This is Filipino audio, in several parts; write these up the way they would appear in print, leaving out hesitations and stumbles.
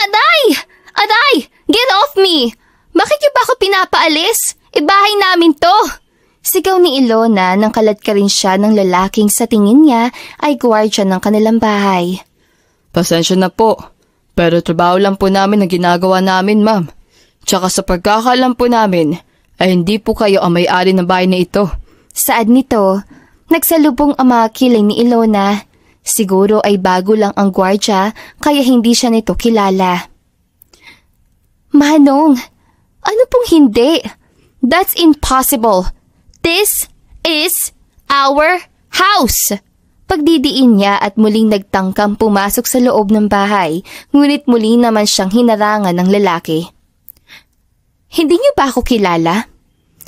Aray! Aray! Get off me! Bakit niyo ba ako pinapaalis? Bahay namin to! Sigaw ni Ilona nang kalat ka rin siya ng lalaking sa tingin niya ay gwardiya ng kanilang bahay. Pasensya na po, pero trabaho lang po namin ang ginagawa namin, ma'am. Tsaka sa pagkakaalam po namin, ay hindi po kayo ang may-ari ng bahay na ito. Saad nito, nagsalubong ang mga kilay ni Ilona. Siguro ay bago lang ang gwardiya kaya hindi siya nito kilala. Manong, ano pong hindi? That's impossible. This is our house. Pagdidiin niya at muling nagtangkang pumasok sa loob ng bahay, ngunit muli naman siyang hinarangan ng lalaki. Hindi niyo ba ako kilala?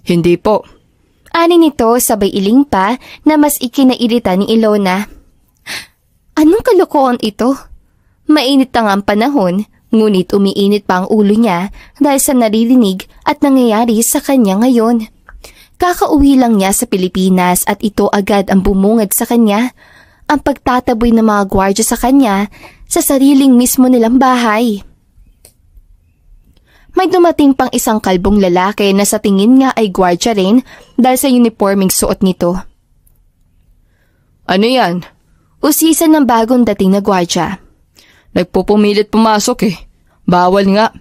Hindi po. Ani nito sabay iling pa na mas ikinairita ni Ilona. Anong kalokohan ito? Mainit na nga ang panahon, ngunit umiinit pa ang ulo niya dahil sa naririnig at nangyayari sa kanya ngayon. Kakauwi lang niya sa Pilipinas at ito agad ang bumungad sa kanya. Ang pagtataboy ng mga gwardiya sa kanya sa sariling mismo nilang bahay. May dumating pang isang kalbong lalaki na sa tingin nga ay gwardiya rin dahil sa uniforming suot nito. Ano yan? Usisan ng bagong dating na gwardiya. Nagpupumilit pumasok eh. Bawal nga.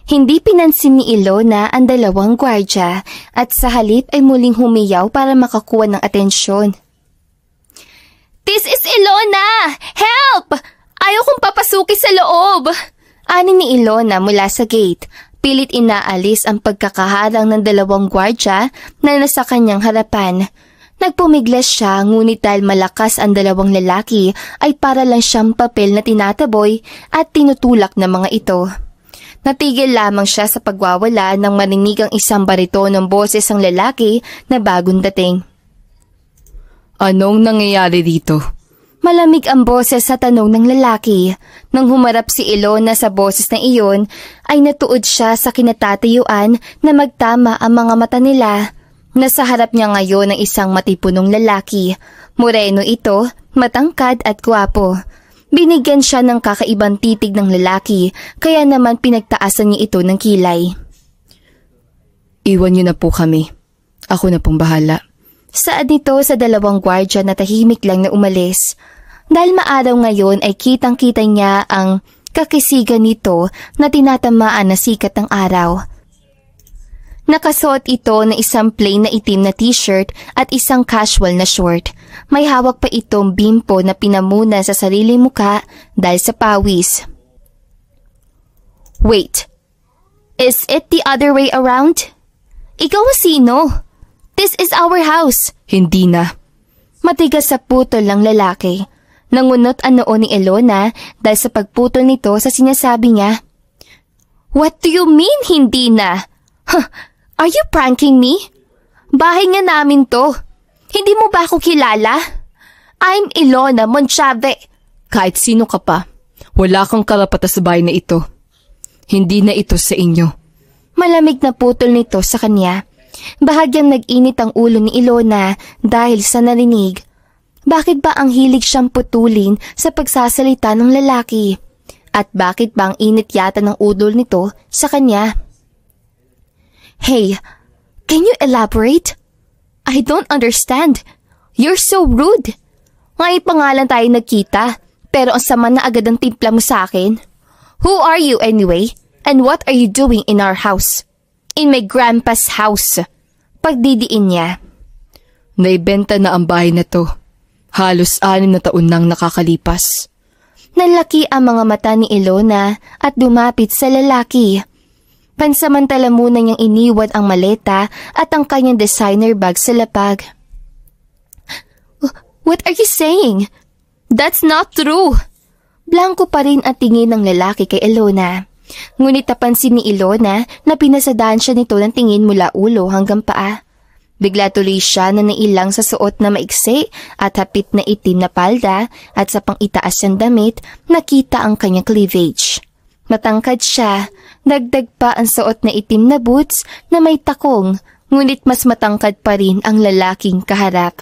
Hindi pinansin ni Ilona ang dalawang gwardiya at sa halip ay muling humiyaw para makakuha ng atensyon. This is Ilona! Help! Ayaw kong papasukin sa loob! Ani ni Ilona mula sa gate. Pilit inaalis ang pagkakaharang ng dalawang gwardiya na nasa kanyang harapan. Nagpumiglas siya ngunit dahil malakas ang dalawang lalaki ay para lang siyang papel na tinataboy at tinutulak ng mga ito. Natigil lamang siya sa pagwawala nang marinig ang isang bariton ng boses ng lalaki na bagong dating. Anong nangyayari dito? Malamig ang boses sa tanong ng lalaki. Nang humarap si Ilona sa boses na iyon, ay natuod siya sa kinatatayuan na magtama ang mga mata nila. Nasa harap niya ngayon ang isang matipunong lalaki. Moreno ito, matangkad at gwapo. Binigyan siya ng kakaibang titig ng lalaki, kaya naman pinagtaasan niya ito ng kilay. Iwan niyo na po kami. Ako na pong bahala. Saad nito sa dalawang gwardiya na tahimik lang na umalis. Dahil maaraw ngayon ay kitang-kita niya ang kakisigan nito na tinatamaan na sikat ng araw. Nakasuot ito ng isang plain na itim na t-shirt at isang casual na short. May hawak pa itong bimpo na pinamuna sa sariling muka dahil sa pawis. Wait, is it the other way around? Ikaw ang sino? This is our house. Hindi na. Matigas sa putol ng lalaki. Nangunot ang noo ni Ilona dahil sa pagputol nito sa sinasabi niya. What do you mean hindi na? Huh, are you pranking me? Bahay nga namin to. Hindi mo ba ako kilala? I'm Ilona Monchave. Kahit sino ka pa, wala kang karapatan sa bahay na ito. Hindi na ito sa inyo. Malamig na putol nito sa kanya. Bahagyang nag-init ang ulo ni Ilona dahil sa narinig. Bakit ba ang hilig siyang putulin sa pagsasalita ng lalaki? At bakit ba ang init yata ng ulo nito sa kanya? Hey, can you elaborate? I don't understand. You're so rude. Ngayon pa nga lang tayo nagkita, pero ang sama na agad ang timpla mo sa akin. Who are you anyway? And what are you doing in our house? In my grandpa's house. Pagdidiin niya. Naibenta na ang bahay na to. Halos 6 na taon nang nakakalipas. Nalaki ang mga mata ni Ilona at dumapit sa lalaki. Pansamantala muna niyang iniwan ang maleta at ang kanyang designer bag sa lapag. What are you saying? That's not true. Blanko pa rin ang tingin ng lalaki kay Ilona. Ngunit napansin ni Ilona na pinasadaan siya nito ng tingin mula ulo hanggang paa. Bigla tuloy siya na nailang sa suot na maiksi at hapit na itim na palda at sa pang-itaas ng damit nakita ang kanyang cleavage. Matangkad siya, dagdag pa ang suot na itim na boots na may takong, ngunit mas matangkad pa rin ang lalaking kaharap.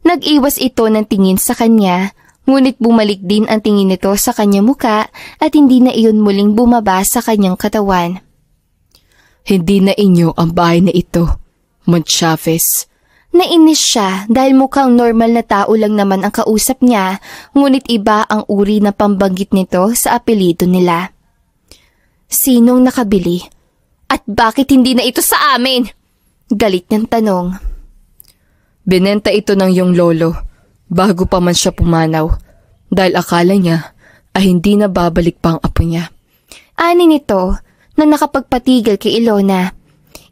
Nag-iwas ito ng tingin sa kanya, Ngunit bumalik din ang tingin nito sa kanyang muka at hindi na iyon muling bumaba sa kanyang katawan. Hindi na inyo ang bahay na ito, Monchavez. Nainis siya dahil mukhang normal na tao lang naman ang kausap niya, ngunit iba ang uri na pambanggit nito sa apelyido nila. Sinong nakabili? At bakit hindi na ito sa amin? Galit niyang tanong. Binenta ito ng iyong lolo bago pa man siya pumanaw dahil akala niya ay hindi na babalik pa ang apo niya. Ani nito na nakapagpatigil kay Ilona.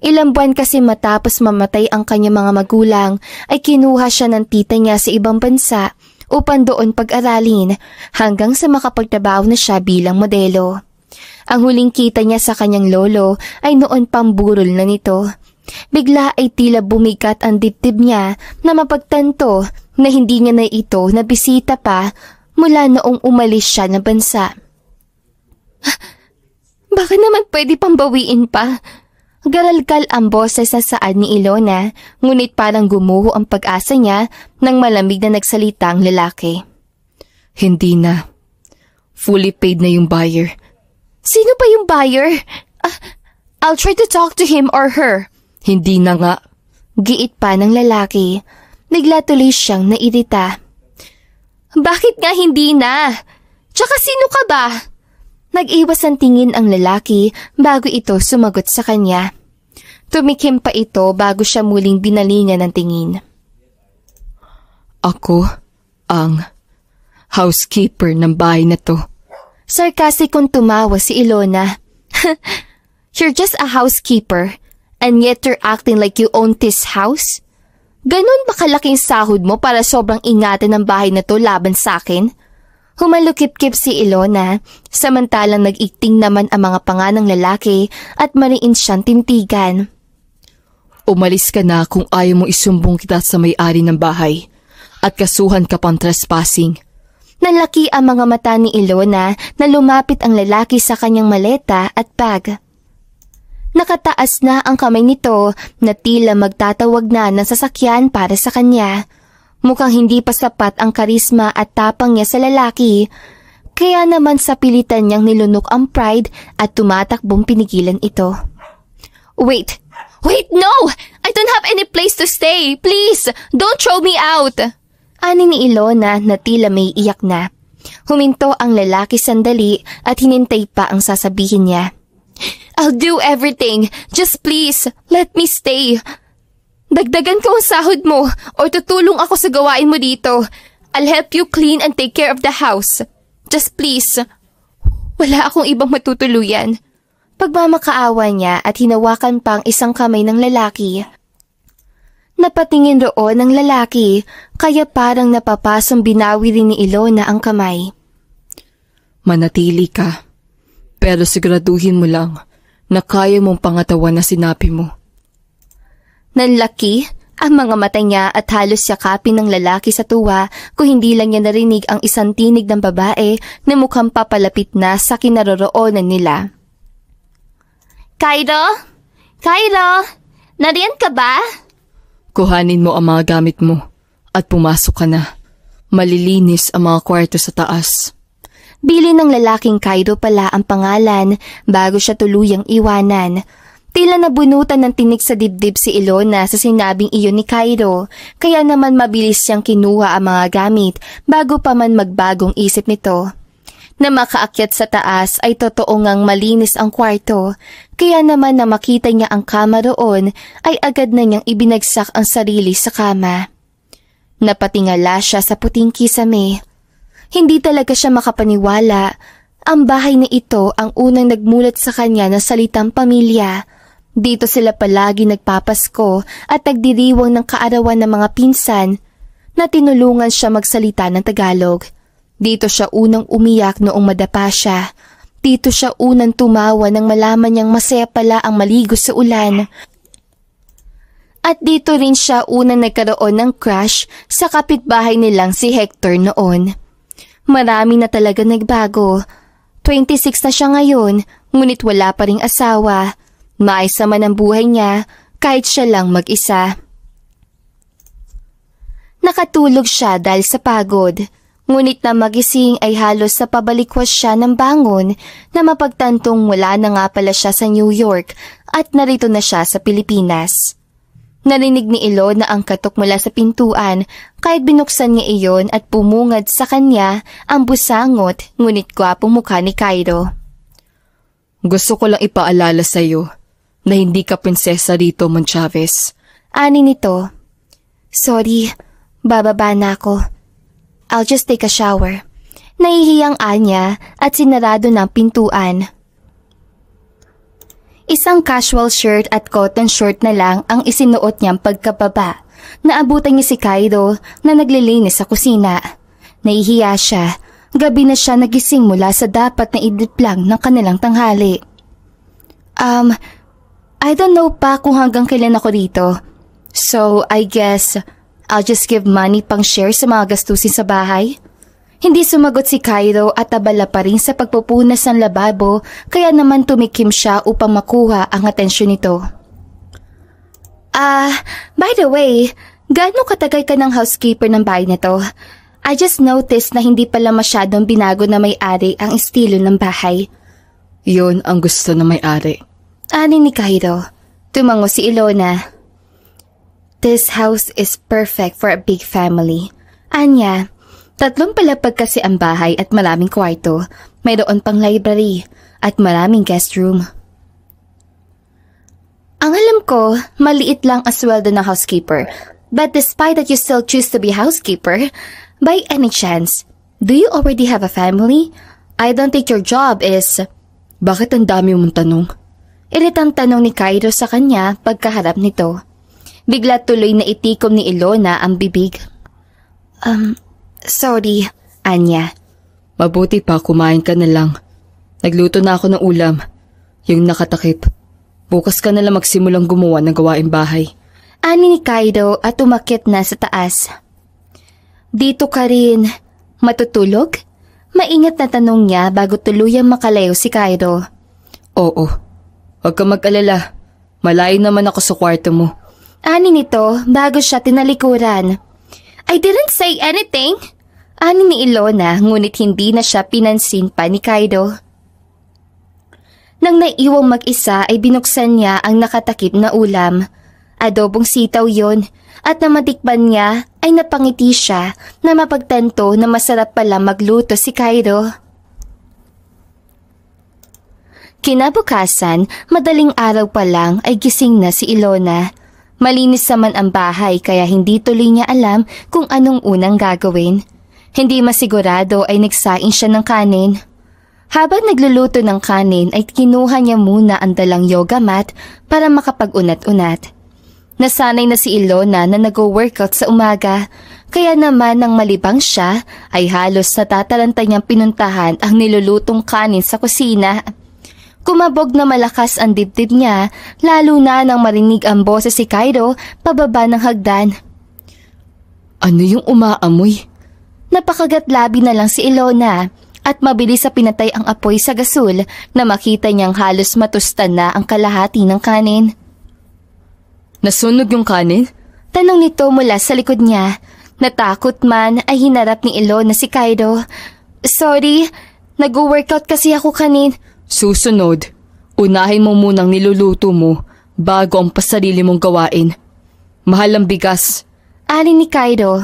Ilang buwan kasi matapos mamatay ang kanyang mga magulang ay kinuha siya ng tita niya sa ibang bansa upang doon pag-aralin hanggang sa makapagtrabaho na siya bilang modelo. Ang huling kita niya sa kanyang lolo ay noon pang burol na nito. Bigla ay tila bumigat ang dibdib niya na mapagtanto na hindi niya na ito nabisita pa mula noong umalis siya ng bansa. Baka naman pwede pang bawiin pa. Garalkal ang boses sa saan ni Ilona, ngunit parang gumuho ang pag-asa niya nang malamig na nagsalita ang lalaki. Hindi na. Fully paid na yung buyer. Sino pa yung buyer? I'll try to talk to him or her. Hindi na nga. Giit pa ng lalaki. Bigla tuloy siyang nairita. Bakit nga hindi na? Tsaka sino ka ba? Nag-iwas ang tingin ang lalaki bago ito sumagot sa kanya. Tumikim pa ito bago siya muling binalingan ng tingin. Ako ang housekeeper ng bahay na to. Sarkasikong tumawa si Ilona. You're just a housekeeper and yet you're acting like you own this house? Ganon ba kalaking sahod mo para sobrang ingatan ng bahay na to laban sa akin? Humalukip-kip si Ilona, samantalang nag-ikting naman ang mga panga ng lalaki at mariin siyang tintigan. Umalis ka na kung ayaw mong isumbong kita sa may-ari ng bahay at kasuhan ka pang trespassing. Nalaki ang mga mata ni Ilona na lumapit ang lalaki sa kanyang maleta at bag. Nakataas na ang kamay nito na tila magtatawag na ng sasakyan para sa kanya. Mukhang hindi pa sapat ang karisma at tapang niya sa lalaki, kaya naman sa pilitan niyang nilunok ang pride at tumatakbong pinigilan ito. Wait, no! I don't have any place to stay. Please, don't throw me out! Ani ni Ilona na tila may iyak na. Huminto ang lalaki sandali at hinintay pa ang sasabihin niya. I'll do everything. Just please, let me stay. Dagdagan ko ang sahod mo or tutulong ako sa gawain mo dito. I'll help you clean and take care of the house. Just please. Wala akong ibang matutuluyan. Pagmamakaawa niya at hinawakan pang isang kamay ng lalaki. Napatingin roon ng lalaki, kaya parang napapasong binawi rin ni Ilona ang kamay. Manatili ka, pero siguraduhin mo lang na kaya mong pangatawan na sinabi mo. Nanlaki ang mga mata niya at halos yakapin ng lalaki sa tuwa kung hindi lang niya narinig ang isang tinig ng babae na mukhang papalapit na sa kinaroroonan nila. Cairo? Cairo? Nariyan ka ba? Kuhanin mo ang mga gamit mo at pumasok ka na. Malilinis ang mga kwarto sa taas. Bili ng lalaking Cairo pala ang pangalan bago siya tuluyang iwanan. Tila nabunutan ng tinik sa dibdib si Ilona sa sinabing iyon ni Cairo, kaya naman mabilis siyang kinuha ang mga gamit bago pa man magbagong isip nito. Na makaakyat sa taas ay totoo ngang malinis ang kwarto, kaya naman na makita niya ang kama roon ay agad na niyang ibinagsak ang sarili sa kama. Napatingala siya sa puting kisame. Hindi talaga siya makapaniwala. Ang bahay na ito ang unang nagmulat sa kanya ng salitang pamilya. Dito sila palagi nagpapasko at nagdiriwang ng kaarawan ng mga pinsan na tinulungan siya magsalita ng Tagalog. Dito siya unang umiyak noong madapa siya. Dito siya unang tumawa nang malaman niyang masaya pala ang maligo sa ulan. At dito rin siya unang nagkaroon ng crush sa kapitbahay nilang si Hector noon. Marami na talaga nagbago. 26 na siya ngayon, ngunit wala pa ring asawa. Maayos naman ang buhay niya kahit siya lang mag-isa. Nakatulog siya dahil sa pagod. Ngunit na magising ay halos sa pabalikwas siya ng bangon na mapagtantong wala na nga pala siya sa New York at narito na siya sa Pilipinas. Narinig ni Ilona ang katok mula sa pintuan kahit binuksan niya iyon at pumungad sa kanya ang busangot ngunit gwapong mukha ni Cairo. Gusto ko lang ipaalala sa iyo na hindi ka prinsesa rito, Monchavez. Ani nito. Sorry, bababa na ako. I'll just take a shower. Nahihiyang anya at sinarado ng pintuan. Isang casual shirt at cotton short na lang ang isinuot niyang pagkababa. Naabutan niya si Cairo na naglilinis sa kusina. Nahihiya siya. Gabi na siya nagising mula sa dapat na idlip lang ng kanilang tanghali. I don't know pa kung hanggang kailan ako rito. So, I guess I'll just give money pang share sa mga gastusin sa bahay. Hindi sumagot si Cairo at abala pa rin sa pagpupunas ng lababo kaya naman tumikim siya upang makuha ang atensyon nito. By the way, gaano katagal ka ng housekeeper ng bahay na to? I just noticed na hindi pala masyadong binago na may-ari ang estilo ng bahay. Yun ang gusto na may-ari. Ani ni Cairo. Tumango si Ilona. This house is perfect for a big family. Anya, 3 palapag kasi ang bahay at maraming kwarto. Mayroon pang library at maraming guest room. Ang alam ko, maliit lang ang sweldo ng housekeeper. But despite that you still choose to be housekeeper, by any chance, do you already have a family? I don't think your job is... Bakit ang dami mong tanong? Iritang tanong ni Cairo sa kanya pagkaharap nito. Bigla tuloy na itikom ni Ilona ang bibig. Sorry, Anya. Mabuti pa kumain ka na lang. Nagluto na ako ng ulam. Yung nakatakip. Bukas ka na lang magsimulang gumawa ng gawaing bahay. Ani ni Cairo at umakyat na sa taas. Dito ka rin. Matutulog? Maingat na tanong niya bago tuluyang makalayo si Cairo. Oo. Huwag ka mag-alala. Malayo naman ako sa kwarto mo. Ani nito bago siya tinalikuran. I didn't say anything. Ani ni Ilona ngunit hindi na siya pinansin pa ni Cairo. Nang naiwang mag-isa ay binuksan niya ang nakatakip na ulam. Adobong sitaw yon at na matikman niya ay napangiti siya na mapagtanto na masarap pala magluto si Cairo. Kinabukasan, madaling araw pa lang ay gising na si Ilona. Malinis naman ang bahay kaya hindi tuloy niya alam kung anong unang gagawin. Hindi masigurado ay nagsaing siya ng kanin. Habang nagluluto ng kanin ay kinuha niya muna ang dalang yoga mat para makapag-unat-unat. Nasanay na si Ilona na nag-workout sa umaga, kaya naman nang malibang siya ay halos natataranta niyang pinuntahan ang nilulutong kanin sa kusina. Kumabog na malakas ang dibdib niya, lalo na nang marinig ang boses si Cairo pababa ng hagdan. Ano yung umaamoy? Napakagatlabi na lang si Ilona at mabilis sa pinatay ang apoy sa gasol na makita niyang halos matustan na ang kalahati ng kanin. Nasunog yung kanin? Tanong nito mula sa likod niya. Natakot man ay hinarap ni Ilona si Cairo. Sorry, nag-workout kasi ako kanin. Susunod, unahin mo munang niluluto mo bago ang pasarili mong gawain. Mahal ang bigas. Ani ni Cairo.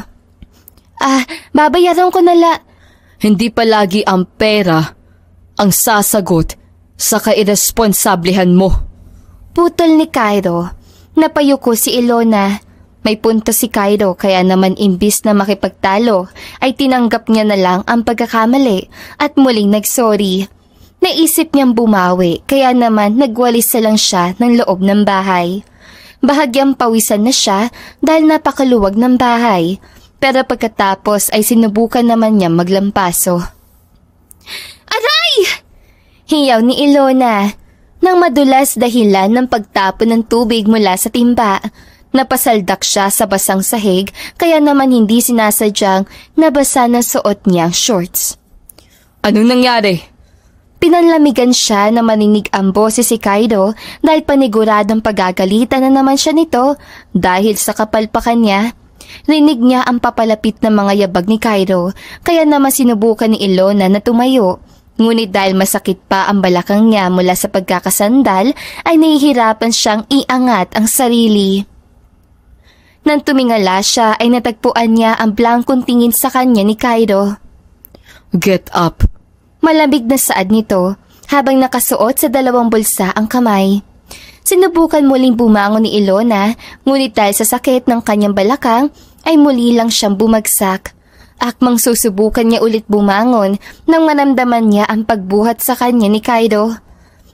Babayaran ko na la. Hindi palagi ang pera ang sasagot sa kairesponsablehan mo. Putol ni Cairo. Napayuko si Ilona. May punto si Cairo kaya naman imbis na makipagtalo ay tinanggap niya na lang ang pagkakamali at muling nagsorry. Naisip niyang bumawi kaya naman nagwalis na lang siya ng loob ng bahay. Bahagyang pawisan na siya dahil napakaluwag ng bahay. Pero pagkatapos ay sinubukan naman niya maglampaso. Aray! Hiyaw ni Ilona. Nang madulas dahilan ng pagtapon ng tubig mula sa timba, napasaldak siya sa basang sahig kaya naman hindi sinasadyang nabasa ng suot niyang shorts. Anong nangyari? Pinanlamigan siya na maninig ang boses si Cairo dahil paniguradong pagagalitan na naman siya nito dahil sa kapalpakan niya. Rinig niya ang papalapit na mga yabag ni Cairo, kaya naman sinubukan ni Ilona na tumayo. Ngunit dahil masakit pa ang balakang niya mula sa pagkakasandal, ay nahihirapan siyang iangat ang sarili. Nang tumingala siya ay natagpuan niya ang blangkong tingin sa kanya ni Cairo. Get up. Malamig na saad nito habang nakasuot sa 2 bulsa ang kamay. Sinubukan muling bumangon ni Ilona, ngunit dahil sa sakit ng kanyang balakang ay muli lang siyang bumagsak. Akmang susubukan niya ulit bumangon nang maramdaman niya ang pagbuhat sa kanya ni Cairo.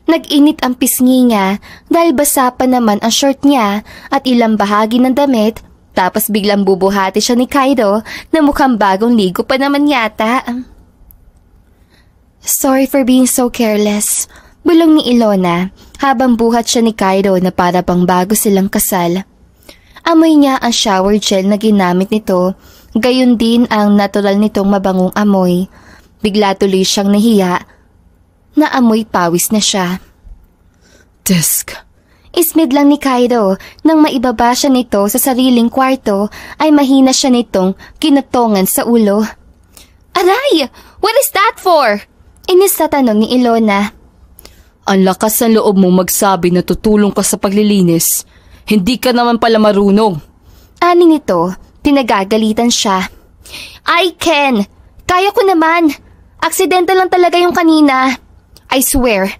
Nag-init ang pisngi niya dahil basa pa naman ang short niya at ilang bahagi ng damit, tapos biglang bubuhati siya ni Cairo na mukhang bagong ligo pa naman yata. Sorry for being so careless, bulong ni Ilona habang buhat siya ni Cairo na para bang bago silang kasal. Amoy niya ang shower gel na ginamit nito, gayon din ang natural nitong mabangong amoy. Bigla tuloy siyang nahiya na amoy pawis na siya. Desk. Ismid lang ni Cairo nang maibaba siya nito sa sariling kwarto ay mahina siya nitong kinatongan sa ulo. Aray! What is that for? Inis na tanong ni Ilona. Ang lakas ng loob mo magsabi na tutulong ka sa paglilinis. Hindi ka naman pala marunong. Ani nito, tinagagalitan siya. I can! Kaya ko naman! Aksidente lang talaga yung kanina. I swear,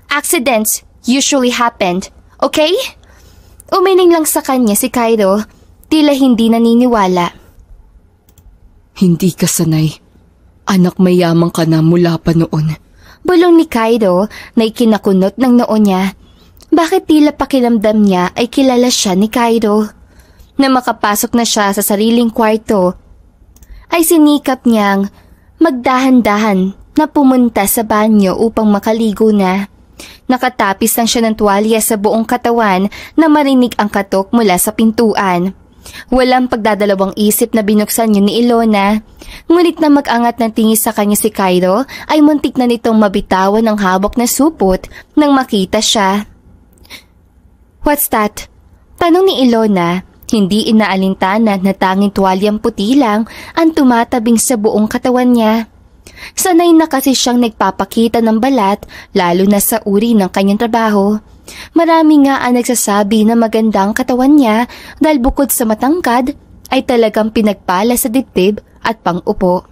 accidents usually happened, okay? Umiling lang sa kanya si Cairo, tila hindi naniniwala. Hindi ka sanay. Anak mayamang ka na mula pa noon. Bulong ni Cairo na ikinakunot ng noo niya. Bakit tila pakiramdam niya ay kilala siya ni Cairo? Na makapasok na siya sa sariling kwarto, ay sinikap niyang magdahan-dahan na pumunta sa banyo upang makaligo na. Nakatapis lang siya ng tuwalya sa buong katawan na marinig ang katok mula sa pintuan. Walang pagdadalawang isip na binuksan yun ni Ilona. Ngunit na mag-angat ng tingin sa kanya si Cairo ay muntik na nitong mabitawan ng hawak na supot nang makita siya. What's that? Tanong ni Ilona, hindi inaalintana na tanging tuwalyang puti lang ang tumatabing sa buong katawan niya. Sanay na kasi siyang nagpapakita ng balat lalo na sa uri ng kanyang trabaho. Marami nga ang nagsasabi na maganda ang katawan niya dahil bukod sa matangkad ay talagang pinagpala sa dibdib at pang-upo.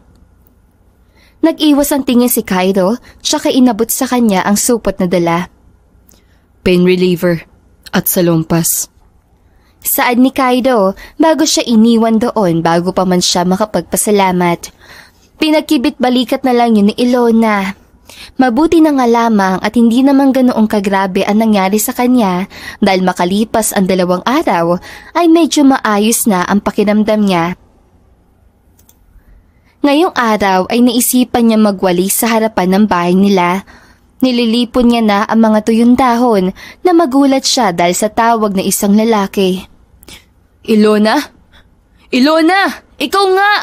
Nag-iwas ang tingin si Cairo tsaka inabot sa kanya ang supot na dala. Pain reliever at salompas. Saad ni Cairo bago siya iniwan doon bago pa man siya makapagpasalamat. Pinagkibit-balikat na lang yun ni Ilona. Mabuti na nga lamang at hindi naman ganoong kagrabe ang nangyari sa kanya dahil makalipas ang 2 araw ay medyo maayos na ang pakiramdam niya. Ngayong araw ay naisipan niya magwalis sa harapan ng bahay nila. Nililipon niya na ang mga tuyong dahon na magulat siya dahil sa tawag na isang lalaki. Ilona? Ilona! Ikaw nga!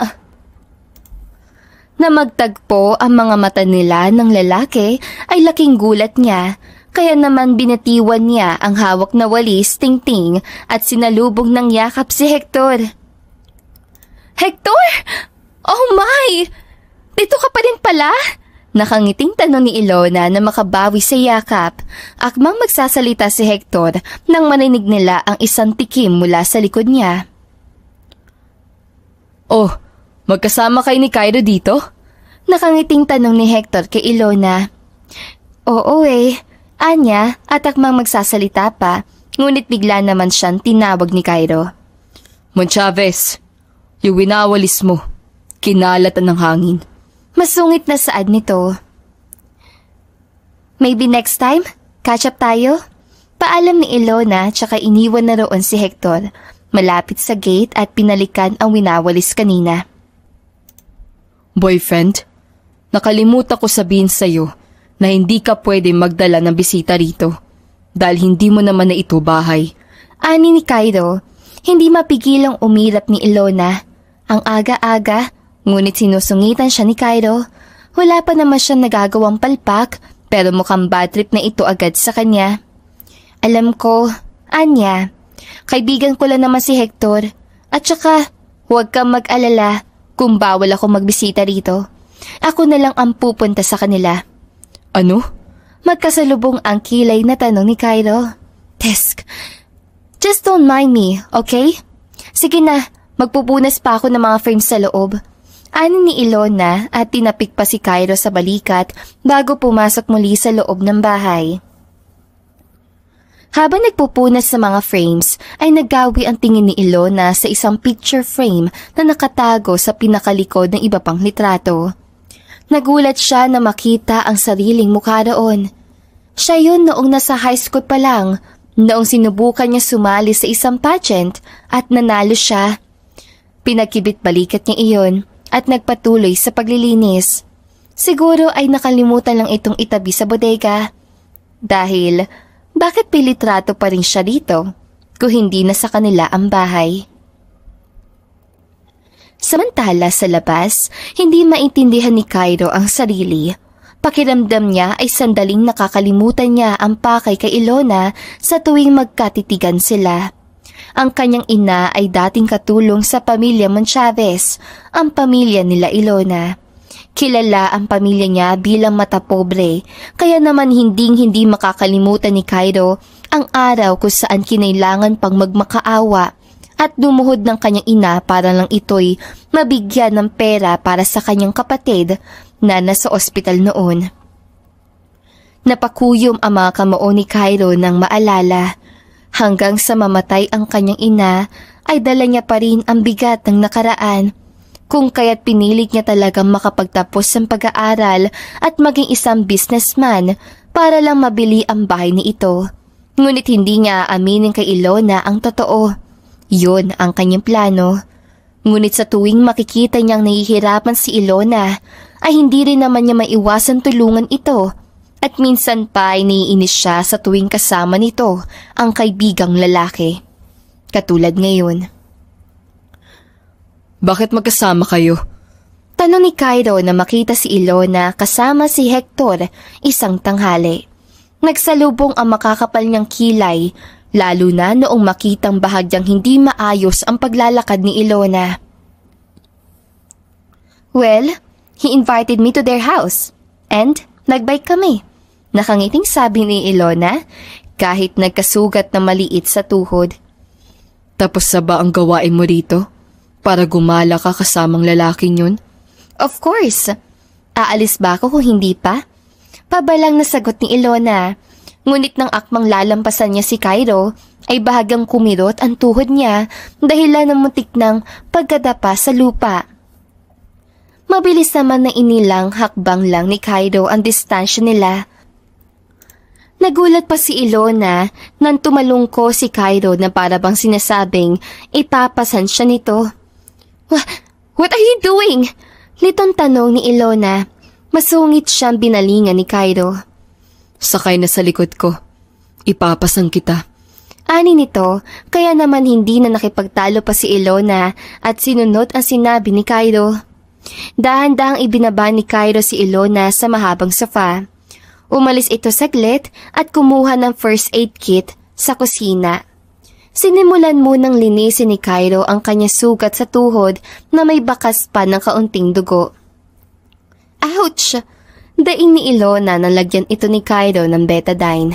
Na magtagpo ang mga mata nila ng lalaki ay laking gulat niya, kaya naman binatiwan niya ang hawak na walis, Tingting, at sinalubog ng yakap si Hector. Hector! Oh my! Dito ka pa rin pala? Nakangiting tanong ni Ilona na makabawi sa yakap. Akmang magsasalita si Hector nang marinig nila ang isang tikim mula sa likod niya. Oh, magkasama kayo ni Cairo dito? Nakangiting tanong ni Hector kay Ilona. Oo anya at akmang magsasalita pa, ngunit bigla naman siyang tinawag ni Cairo. Mon Chavez, yung winawalis mo, kinalatan ng hangin. Masungit na saad nito. Maybe next time, catch up tayo? Paalam ni Ilona tsaka iniwan na roon si Hector, malapit sa gate at pinalikan ang winawalis kanina. Boyfriend, nakalimutan ko sabihin sa'yo na hindi ka pwede magdala ng bisita rito dahil hindi mo naman na ito bahay. Ani ni Cairo, hindi mapigilang umirap ni Ilona. Ang aga-aga, ngunit sinusungitan siya ni Cairo. Wala pa naman siyang nagagawang palpak pero mukhang bad trip na ito agad sa kanya. Alam ko, Anya, kaibigan ko lang naman si Hector At saka, huwag kang mag-alala kung bawal ako magbisita rito. Ako na lang ang pupunta sa kanila. Ano? Magkasalubong ang kilay na tanong ni Cairo. Tesk, just don't mind me, okay? Sige na, magpupunas pa ako ng mga frames sa loob. Ani ni Ilona at tinapik pa si Cairo sa balikat bago pumasok muli sa loob ng bahay. Habang nagpupunas sa mga frames, ay naggawi ang tingin ni Ilona sa isang picture frame na nakatago sa pinakalikod ng iba pang litrato. Nagulat siya na makita ang sariling mukha roon. Siya yun noong nasa high school pa lang, noong sinubukan niya sumali sa isang pageant at nanalo siya. Pinagkibit-balikat niya iyon at nagpatuloy sa paglilinis. Siguro ay nakalimutan lang itong itabi sa bodega. Dahil, bakit pilitrato pa rin siya dito kung hindi na sa kanila ang bahay? Samantala sa labas, hindi maintindihan ni Cairo ang sarili. Pakiramdam niya ay sandaling nakakalimutan niya ang pakay kay Ilona sa tuwing magkatitigan sila. Ang kanyang ina ay dating katulong sa pamilya Monchavez, ang pamilya nila Ilona. Kilala ang pamilya niya bilang matapobre, kaya naman hindi makakalimutan ni Cairo ang araw kung saan kinailangan pang magmakaawa at lumuhod ng kanyang ina para lang ito'y mabigyan ng pera para sa kanyang kapatid na nasa ospital noon. Napakuyom ang mga kamao ni Cairo nang maalala. Hanggang sa mamatay ang kanyang ina, ay dala niya pa rin ang bigat ng nakaraan, kung kaya't pinilit niya talagang makapagtapos ng pag-aaral at maging isang businessman para lang mabili ang bahay ni ito. Ngunit hindi niya aaminin kay Ilona ang totoo. Yun ang kanyang plano. Ngunit sa tuwing makikita niyang nahihirapan si Ilona, ay hindi rin naman niya maiwasan tulungan ito. At minsan pa ay naiinis siya sa tuwing kasama nito ang kaibigang lalaki. Katulad ngayon. Bakit magkasama kayo? Tanong ni Cairo na makita si Ilona kasama si Hector isang tanghali. Nagsalubong ang makakapal niyang kilay, lalo na noong makitang bahagyang hindi maayos ang paglalakad ni Ilona. Well, he invited me to their house, and nagbike kami. Nakangiting sabi ni Ilona kahit nagkasugat na maliit sa tuhod. Tapos na ba ang gawain mo rito? Para gumala ka kasamang lalaking yun? Of course. Aalis ba ako kung hindi pa? Pabalang na sagot ni Ilona. Ngunit nang akmang lalampasan niya si Cairo, ay bahagyang kumirot ang tuhod niya dahilan ng muntik ng pagkadapa sa lupa. Mabilis naman na inilang hakbang lang ni Cairo ang distansya nila. Nagulat pa si Ilona nang tumalungko si Cairo na para bang sinasabing ipapasan siya nito. What are you doing? Litong tanong ni Ilona. Masungit siyang binalingan ni Cairo. Sakay na sa likod ko. Ipapasan kita. Ani nito, kaya naman hindi na nakipagtalo pa si Ilona at sinunod ang sinabi ni Cairo. Dahan-dahang ibinaba ni Cairo si Ilona sa mahabang sofa. Umalis ito saglit at kumuha ng first aid kit sa kusina. Sinimulan munang linisin ni Cairo ang kanyang sugat sa tuhod na may bakas pa ng kaunting dugo. Ouch! Daing ni Ilona na lagyan ito ni Cairo ng betadine.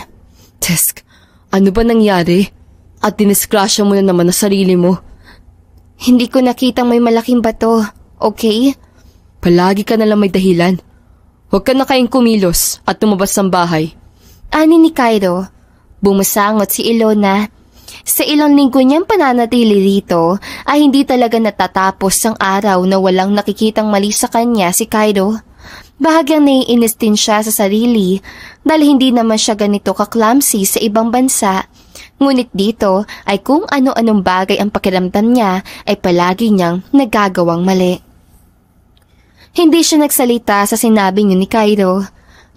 Tesk, ano ba nangyari? At dinisgrasya mo na naman ang sarili mo. Hindi ko nakitang may malaking bato, okay? Palagi ka nalang may dahilan. Huwag ka na kayong kumilos at tumabas ng bahay. Ani ni Cairo. Bumasangot si Ilona. Sa ilang linggo niyang pananatili rito ay hindi talaga natatapos ang araw na walang nakikitang mali sa kanya si Cairo. Bahagyang naiinis din siya sa sarili dahil hindi naman siya ganito ka-clumsy sa ibang bansa. Ngunit dito ay kung ano-anong bagay ang pakiramdam niya ay palagi niyang nagagawang mali. Hindi siya nagsalita sa sinabi niyo ni Cairo.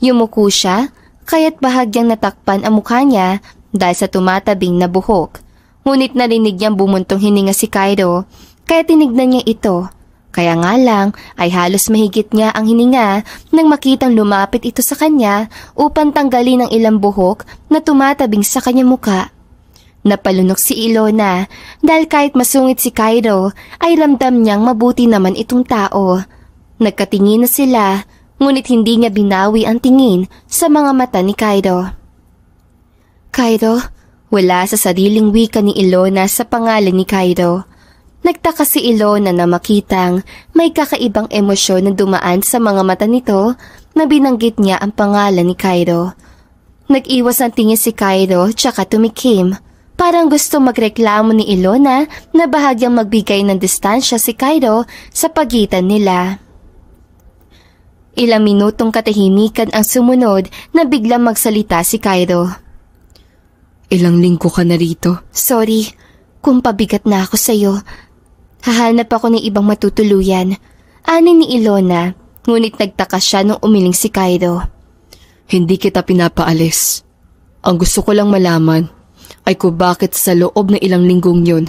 Yumuko siya, kaya't bahagyang natakpan ang mukha niya dahil sa tumatabing na buhok. Ngunit narinig niyang bumuntong hininga si Cairo, kaya tinignan niya ito. Kaya nga lang ay halos mahigit niya ang hininga nang makitang lumapit ito sa kanya upang tanggalin ang ilang buhok na tumatabing sa kanyang muka. Napalunok si Ilona dahil kahit masungit si Cairo ay ramdam niyang mabuti naman itong tao. Nagkatingin na sila, ngunit hindi niya binawi ang tingin sa mga mata ni Cairo. Cairo, wala sa sariling wika ni Ilona sa pangalan ni Cairo. Nagtaka si Ilona na makitang may kakaibang emosyon na dumaan sa mga mata nito na binanggit niya ang pangalan ni Cairo. Nag-iwas ng tingin si Cairo tsaka tumikim. Parang gusto magreklamo ni Ilona na bahagyang magbigay ng distansya si Cairo sa pagitan nila. Ilang minutong katahimikan ang sumunod na biglang magsalita si Cairo. Ilang linggo ka na rito? Sorry, kung pabigat na ako sa'yo. Hahanap ako ng ibang matutuluyan. Ani ni Ilona, ngunit nagtaka siya nung umiling si Cairo. Hindi kita pinapaalis. Ang gusto ko lang malaman ay kung bakit sa loob ng ilang linggong yun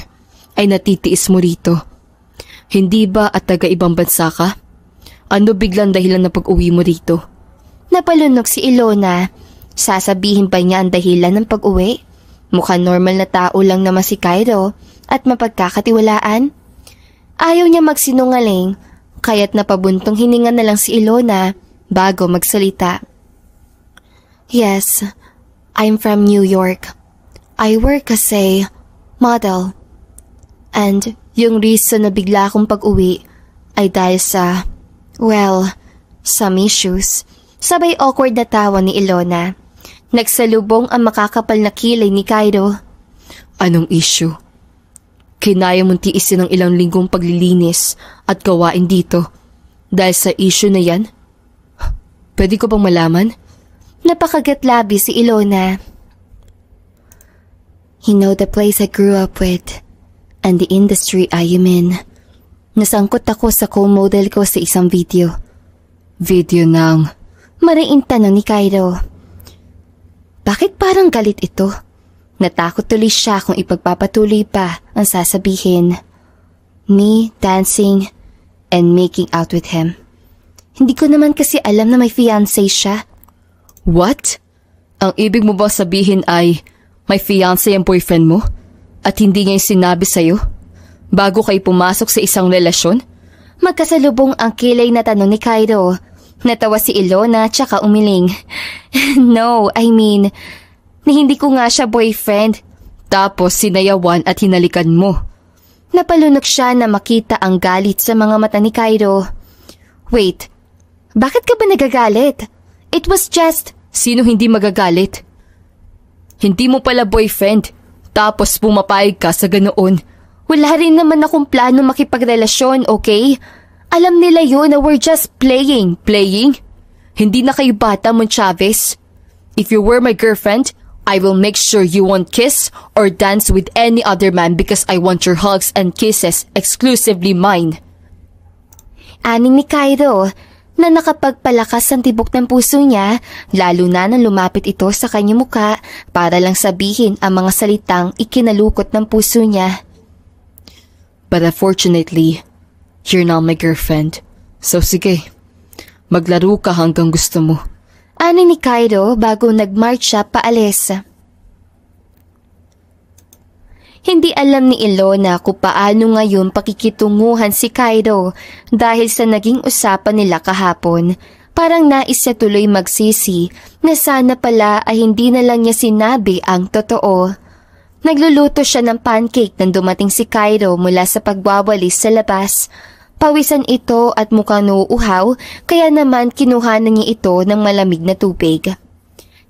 ay natitiis mo rito. Hindi ba at taga-ibang bansa ka? Ano biglang dahilan na pag-uwi mo rito? Napalunok si Ilona. Sasabihin ba niya ang dahilan ng pag-uwi? Mukhang normal na tao lang naman si Cairo at mapagkakatiwalaan. Ayaw niya magsinungaling, kaya't napabuntong hininga na lang si Ilona bago magsalita. Yes, I'm from New York. I work as a model. And yung reason na bigla akong pag-uwi ay dahil sa, some issues. Sabay awkward na tawa ni Ilona. Nagsalubong ang makakapal na kilay ni Cairo. Anong issue? Kinaya mong tiisin ng ilang linggong paglilinis at gawain dito dahil sa issue na yan? Pwede ko bang malaman? Napakagatlabi si Ilona. You know the place I grew up with and the industry I am in. Nasangkot ako sa co-model ko sa isang video. Video ng... Mariing tanong ni Cairo. Bakit parang galit ito? Natakot tuloy siya kung ipagpapatuloy pa ang sasabihin. Me dancing and making out with him. Hindi ko naman kasi alam na may fiancé siya. What? Ang ibig mo ba sabihin ay may fiancé ang boyfriend mo at hindi niya yung sinabi sa'yo bago kayo pumasok sa isang relasyon? Magkasalubong ang kilay na tanong ni Cairo. Natawa si Ilona tsaka umiling. No, I mean, na hindi ko nga siya boyfriend. Tapos sinayawan at hinalikan mo. Napalunok siya na makita ang galit sa mga mata ni Cairo. Wait, bakit ka ba nagagalit? It was just... Sino hindi magagalit? Hindi mo pala boyfriend, tapos pumapayag ka sa ganoon. Wala rin naman akong plano makipagrelasyon, okay? Alam nila yun na we're just playing. Playing? Hindi na kayo bata, Mon Chavez. If you were my girlfriend, I will make sure you won't kiss or dance with any other man because I want your hugs and kisses exclusively mine. Aning ni Cairo na nakapagpalakas ang tibok ng puso niya, lalo na nang lumapit ito sa kanyang muka para lang sabihin ang mga salitang ikinalukot ng puso niya. But unfortunately, you're not my girlfriend. So sige, maglaro ka hanggang gusto mo. Ani ni Cairo bago nag-march siya paalis. Hindi alam ni Ilona kung paano ngayon pakikitunguhan si Cairo dahil sa naging usapan nila kahapon. Parang nais niya tuloy magsisi na sana pala ay hindi na lang niya sinabi ang totoo. Nagluluto siya ng pancake nang dumating si Cairo mula sa pagwawalis sa labas. Pawisan ito at mukhang nauuhaw kaya naman kinuhanan niya ito ng malamig na tubig.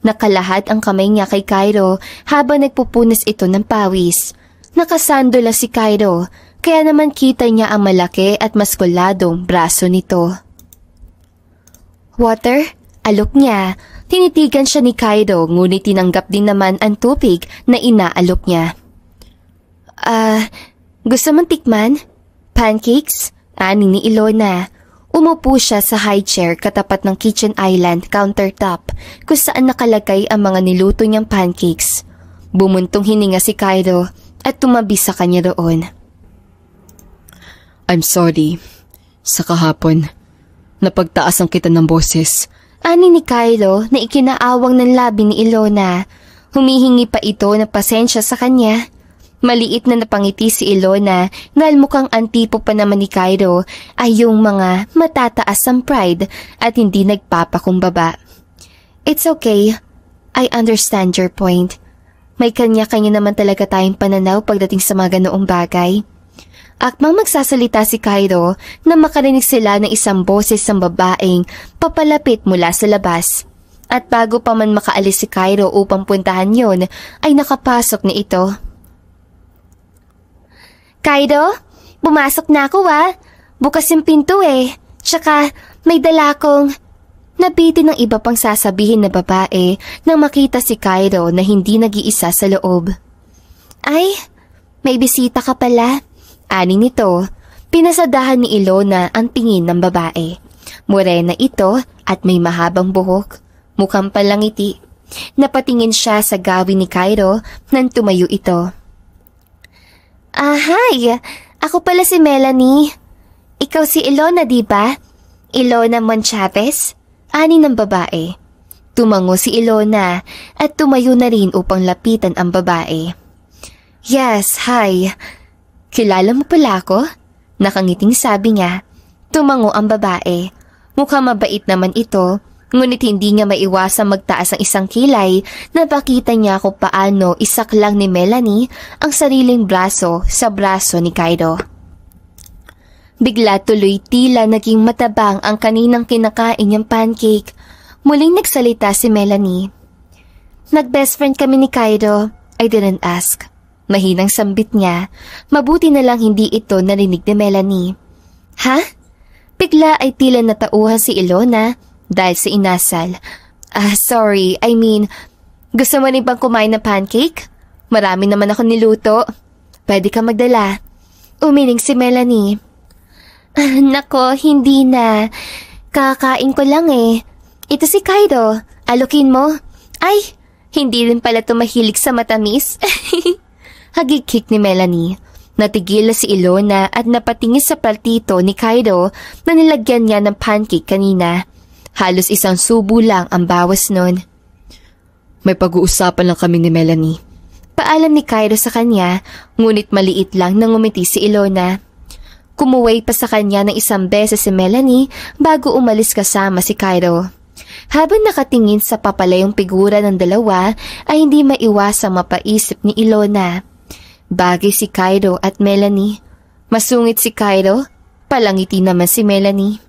Nakalahat ang kamay niya kay Cairo habang nagpupunas ito ng pawis. Nakasandola si Cairo kaya naman kita niya ang malaki at maskuladong braso nito. Water? Alok niya. Tinitigan siya ni Cairo ngunit tinanggap din naman ang tubig na inaalok niya. Gusto mong tikman? Pancakes? Ani ni Ilona. Umupo siya sa high chair katapat ng kitchen island countertop kung saan nakalagay ang mga niluto niyang pancakes. Bumuntong hininga si Cairo at tumabi sa kanya roon. I'm sorry. Sa kahapon, napagtaasan kita ng boses. Ani ni Cairo na ikinaawang ng labi ni Ilona. Humihingi pa ito ng pasensya sa kanya. Maliit na napangiti si Ilona dahil mukhang antipo pa naman ni Cairo ay yung mga matataas ang pride at hindi nagpapakumbaba. It's okay. I understand your point. May kanya-kanya naman talaga tayong pananaw pagdating sa mga ganoong bagay. Akmang magsasalita si Cairo na makarinig sila ng isang boses ng babaeng papalapit mula sa labas. At bago pa man makaalis si Cairo upang puntahan yon, ay nakapasok na ito. Cairo, pumasok na ako Bukas yung pinto eh. Tsaka may dala akong... Nabitin ng iba pang sasabihin na babae nang makita si Cairo na hindi nag-iisa sa loob. Ay, may bisita ka pala. Ani nito, pinasadahan ni Ilona ang tingin ng babae. Morena ito at may mahabang buhok. Mukhang palangiti. Napatingin siya sa gawin ni Cairo nang tumayo ito. Hi! Ako pala si Melanie. Ikaw si Ilona, di ba? Ilona Monchavez? Ani ng babae. Tumango si Ilona at tumayo na rin upang lapitan ang babae. Yes, hi. Kilala mo pala ako? Nakangiting sabi niya. Tumango ang babae. Mukhang mabait naman ito, ngunit hindi niya maiwasang magtaas ang isang kilay na pakita niya kung paano isaklang ni Melanie ang sariling braso sa braso ni Cairo. Bigla tuloy tila naging matabang ang kaninang kinakain niyang pancake. Muling nagsalita si Melanie. Nag-best friend kami ni Cairo. I didn't ask. Mahinang sambit niya. Mabuti na lang hindi ito narinig ni Melanie. Ha? Bigla ay tila natauhan si Ilona dahil sa inasal. Sorry. I mean, gusto mo rin bang kumain ng pancake? Marami naman ako niluto. Pwede ka magdala. Umiling si Melanie. Nako, hindi na. Kakain ko lang eh. Ito si Cairo. Alukin mo. Ay, hindi rin pala tumahilig sa matamis. Hagikik ni Melanie. Natigil si Ilona at napatingin sa platito ni Cairo na nilagyan niya ng pancake kanina. Halos isang subo lang ang bawas nun. May pag-uusapan lang kami ni Melanie. Paalam ni Cairo sa kanya, ngunit maliit lang nang ngumiti si Ilona. Kumuway pa sa kanya ng isang beses si Melanie bago umalis kasama si Cairo. Habang nakatingin sa papalayong figura ng dalawa ay hindi maiwasang mapaisip ni Ilona. Bagay si Cairo at Melanie. Masungit si Cairo, palangiti naman si Melanie.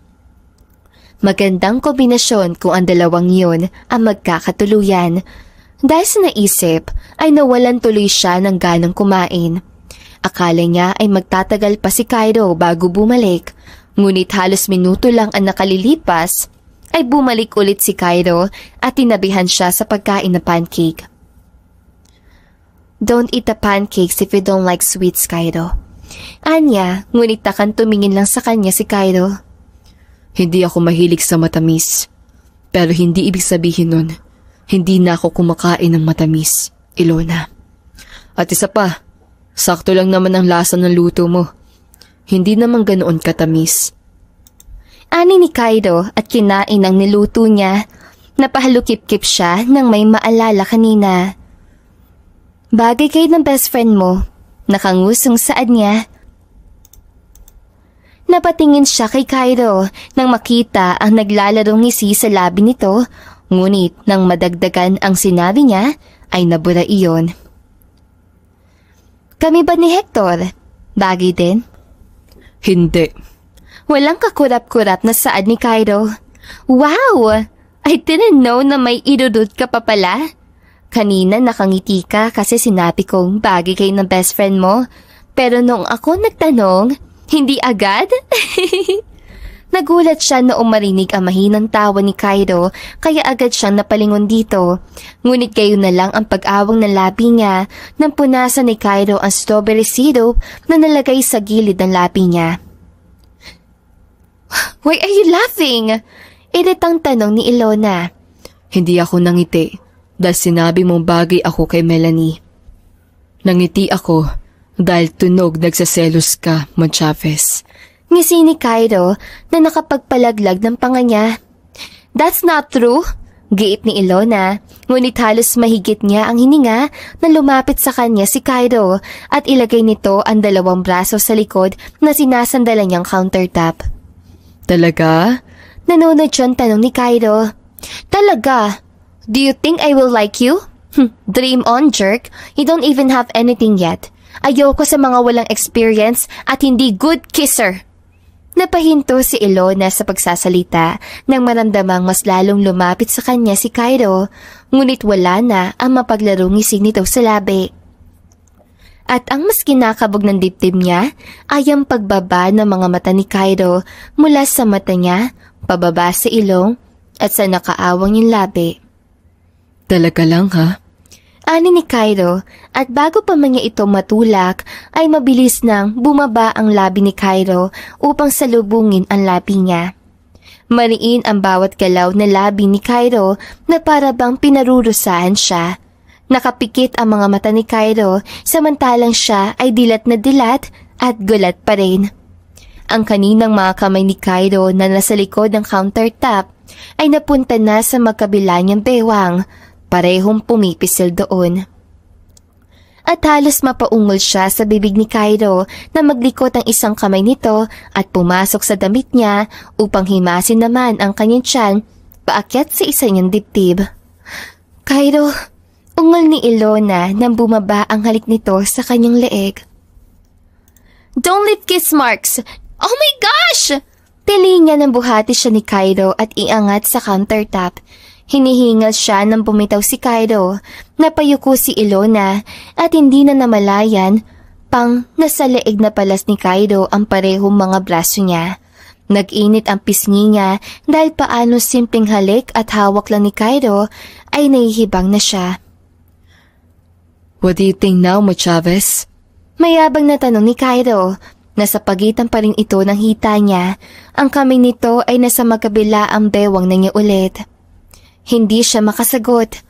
Magandang kombinasyon kung ang dalawang yun ang magkakatuluyan. Dahil sa naisip ay nawalan tuloy siya ng ganang kumain. Akala niya ay magtatagal pa si Cairo bago bumalik, ngunit halos minuto lang ang nakalilipas ay bumalik ulit si Cairo at tinabihan siya sa pagkain ng pancake. Don't eat the pancakes if you don't like sweets, Cairo. Anya, ngunit takan tumingin lang sa kanya si Cairo. Hindi ako mahilig sa matamis, pero hindi ibig sabihin nun, hindi na ako kumakain ng matamis, Ilona. At isa pa, sakto lang naman ang lasa ng luto mo. Hindi naman ganoon katamis. Ani ni Cairo at kinain ang niluto niya. Napahalukip-kip siya nang may maalala kanina. Bagay kayo ng best friend mo. Nakangusong saad niya. Napatingin siya kay Cairo nang makita ang naglalarong ngisi sa labi nito, ngunit nang madagdagan ang sinabi niya ay nabura iyon. Kami ba ni Hector? Bagay din? Hindi. Walang kakurap-kurap na saad ni Cairo. Wow! I didn't know na may idudud ka pa pala. Kanina nakangiti ka kasi sinabi kong bagay kayo ng best friend mo. Pero nung ako nagtanong, hindi agad? Nagulat siya noong marinig ang mahinang tawa ni Cairo kaya agad siyang napalingon dito. Ngunit gayon na lang ang pag-awang ng labi niya nang punasan ni Cairo ang strawberry syrup na nalagay sa gilid ng labi niya. Why are you laughing? Iritang tanong ni Ilona. Hindi ako nangiti dahil sinabi mong bagay ako kay Melanie. Nangiti ako dahil tunog nagsaselos ka, Monchavez. Ngisi ni Cairo na nakapagpalaglag ng panga niya. That's not true, giit ni Ilona, Ngunit halos mahigit niya ang hininga na lumapit sa kanya si Kaido at ilagay nito ang 2 braso sa likod na sinasandalan niyang countertop. Talaga? Nanunod siyang tanong ni Kaido. Talaga? Do you think I will like you? Dream on, jerk. You don't even have anything yet. Ayoko sa mga walang experience at hindi good kisser. Napahinto si Ilona sa pagsasalita nang maramdamang mas lalong lumapit sa kanya si Kaido, ngunit wala na ang mapaglarong ngising nito sa labi. At ang mas kinakabog ng dibdib niya ay ang pagbaba ng mga mata ni Kaido mula sa mata niya, pababa sa ilong at sa nakaawang yung labi. Talaga lang ha? Ani ni Kaido at bago pa man niya ito matulak ay mabilis nang bumaba ang labi ni Kaido upang salubungin ang labi niya. Mariin ang bawat galaw na labi ni Kaido na para bang pinarurusahan siya. Nakapikit ang mga mata ni Kaido samantalang siya ay dilat na dilat at gulat pa rin. Ang kaninang mga kamay ni Kaido na nasa likod ng countertop ay napunta na sa magkabila niyang bewang. Parehong pumipisil doon. At halos mapaungol siya sa bibig ni Kaido na maglikot ang isang kamay nito at pumasok sa damit niya upang himasin naman ang kanyang tiyan paakyat sa isa niyang dibdib. Kaido, ungol ni Ilona nang bumaba ang halik nito sa kanyang leeg. Don't leave kiss marks! Oh my gosh! Tilinga ng buhati siya ni Kaido at iangat sa countertop. Hinihingal siya nang bumitaw si Kaido, napayuko si Ilona at hindi na namalayan pang nasa leeg na palas ni Kaido ang parehong mga braso niya. Nag-init ang pisngi niya dahil paano simpleng halik at hawak lang ni Kaido ay nahihibang na siya. What do you think now, Mo Chavez? Mayabang na tanong ni Kaido. Nasa pagitan pa rin ito ng hita niya. Ang kamay nito ay nasa magkabila ang bewang na niya ulit. Hindi siya makasagot.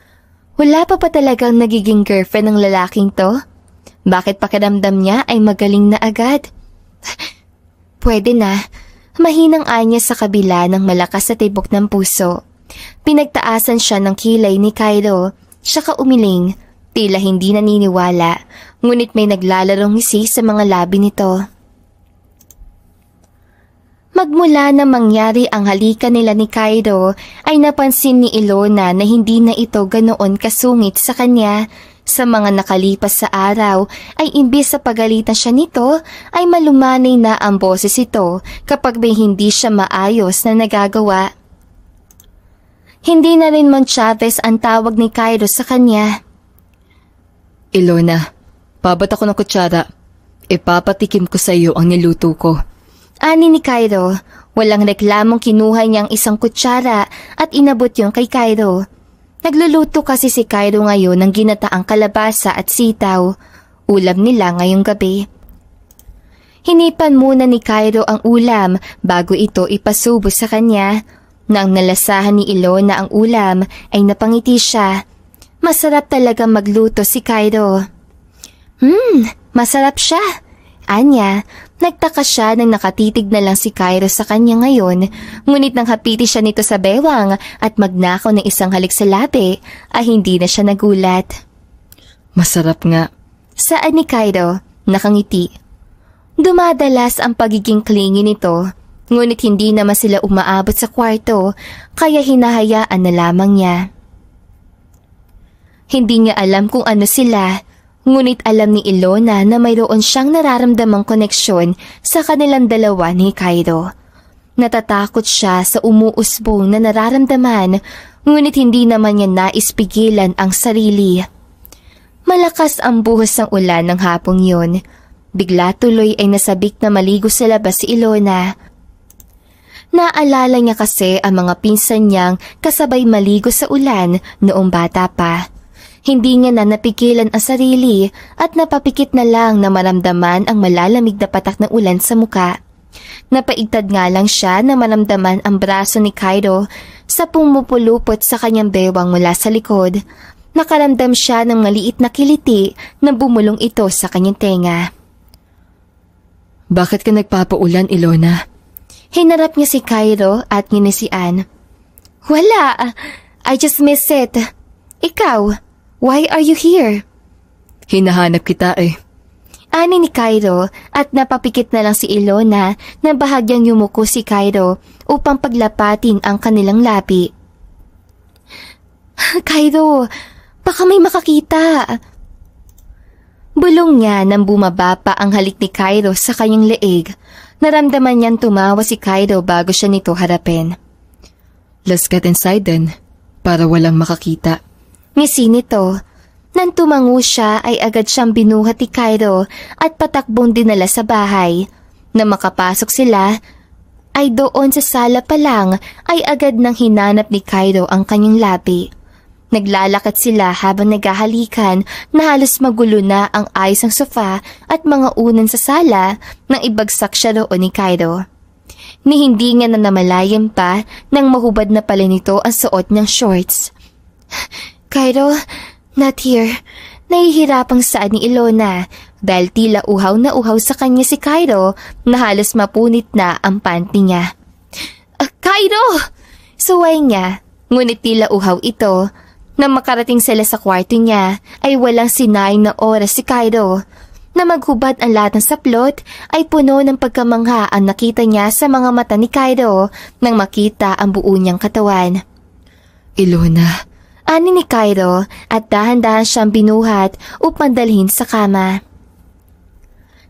Wala pa talagang nagiging girlfriend ng lalaking to? Bakit pakiramdam niya ay magaling na agad? Pwede na. Mahinang anya sa kabila ng malakas sa tibok ng puso. Pinagtaasan siya ng kilay ni Kaido. Siya kaumiling. Tila hindi naniniwala. Ngunit may naglalarong ngisi sa mga labi nito. Magmula na mangyari ang halikan nila ni Kaido, ay napansin ni Ilona na hindi na ito ganoon kasungit sa kanya. Sa mga nakalipas sa araw, ay imbis sa pagalitan siya nito, ay malumanay na ang boses ito kapag may hindi siya maayos na nagagawa. Hindi na rin Mon Chavez ang tawag ni Kaido sa kanya. Ilona, pabat ako ng kutsara. Ipapatikim ko sa iyo ang niluto ko. Ani ni Kaido, walang reklamong kinuha niya ang isang kutsara at inabot yung kay Kaido. Nagluluto kasi si Kaido ngayon ng ginataang kalabasa at sitaw, ulam nila ngayong gabi. Hinipan muna ni Kaido ang ulam bago ito ipasubo sa kanya. Nang nalasahan ni Ilona ang ulam ay napangiti siya. Masarap talaga magluto si Kaido. Masarap siya. Anya, nagtaka siya nang nakatitig na lang si Kaido sa kanya ngayon, ngunit nang hapiti siya nito sa bewang at magnakaw ng isang halik sa labi, ay hindi na siya nagulat. Masarap nga. Saan ni Kaido? Nakangiti. Dumadalas ang pagiging clingy nito, ngunit hindi naman sila umaabot sa kwarto, kaya hinahayaan na lamang niya. Hindi niya alam kung ano sila, ngunit alam ni Ilona na mayroon siyang nararamdamang koneksyon sa kanilang dalawa ni Kaido. Natatakot siya sa umuusbong na nararamdaman, ngunit hindi naman niya naispigilan ang sarili. Malakas ang buhos ng ulan ng hapong yun. Bigla tuloy ay nasabik na maligo sa labas si Ilona. Naalala niya kasi ang mga pinsan niyang kasabay maligo sa ulan noong bata pa. Hindi niya na napigilan ang sarili at napapikit na lang na maramdaman ang malalamig na patak ng ulan sa muka. Napaigtad nga lang siya na maramdaman ang braso ni Kaido sa pumupulupot sa kanyang bewang mula sa likod. Nakaramdam siya ng maliit na kiliti na bumulong ito sa kanyang tenga. Bakit ka nagpapaulan, Ilona? Hinarap niya si Kaido at nginisian. Wala, I just miss it. Ikaw, why are you here? Hinahanap kita eh. Ani ni Cairo at napapikit na lang si Ilona na bahagyang yumuko si Cairo upang paglapatin ang kanilang labi. Cairo, baka may makakita. Bulong niya nang bumaba pa ang halik ni Cairo sa kanyang leeg. Naramdaman niyang tumawa si Cairo bago siya nito harapin. Let's get inside then, para walang makakita. Ngisi nito. Nang tumango siya ay agad siyang binuhat ni Cairo at patakbong dinala sa bahay. Na makapasok sila, ay doon sa sala pa lang ay agad nang hinanap ni Cairo ang kanyang labi. Naglalakad sila habang naghahalikan na halos magulo na ang ayos ng sofa at mga unan sa sala nang ibagsak siya roon ni Cairo. Ni hindi niya na namalayan pa nang mahubad na pala nito ang suot niyang shorts. Cairo, not here. Nahihirapang saan ni Ilona dahil tila uhaw na uhaw sa kanya si Cairo na halos mapunit na ang panty niya. Cairo! Suway niya, ngunit tila uhaw ito. Nang makarating sila sa kwarto niya ay walang sinayang na oras si Cairo. Na maghubad ang lahat ng saplot ay puno ng pagkamangha ang nakita niya sa mga mata ni Cairo nang makita ang buo niyang katawan. Ilona, ani ni Cairo at dahan-dahan siyang binuhat upang dalhin sa kama.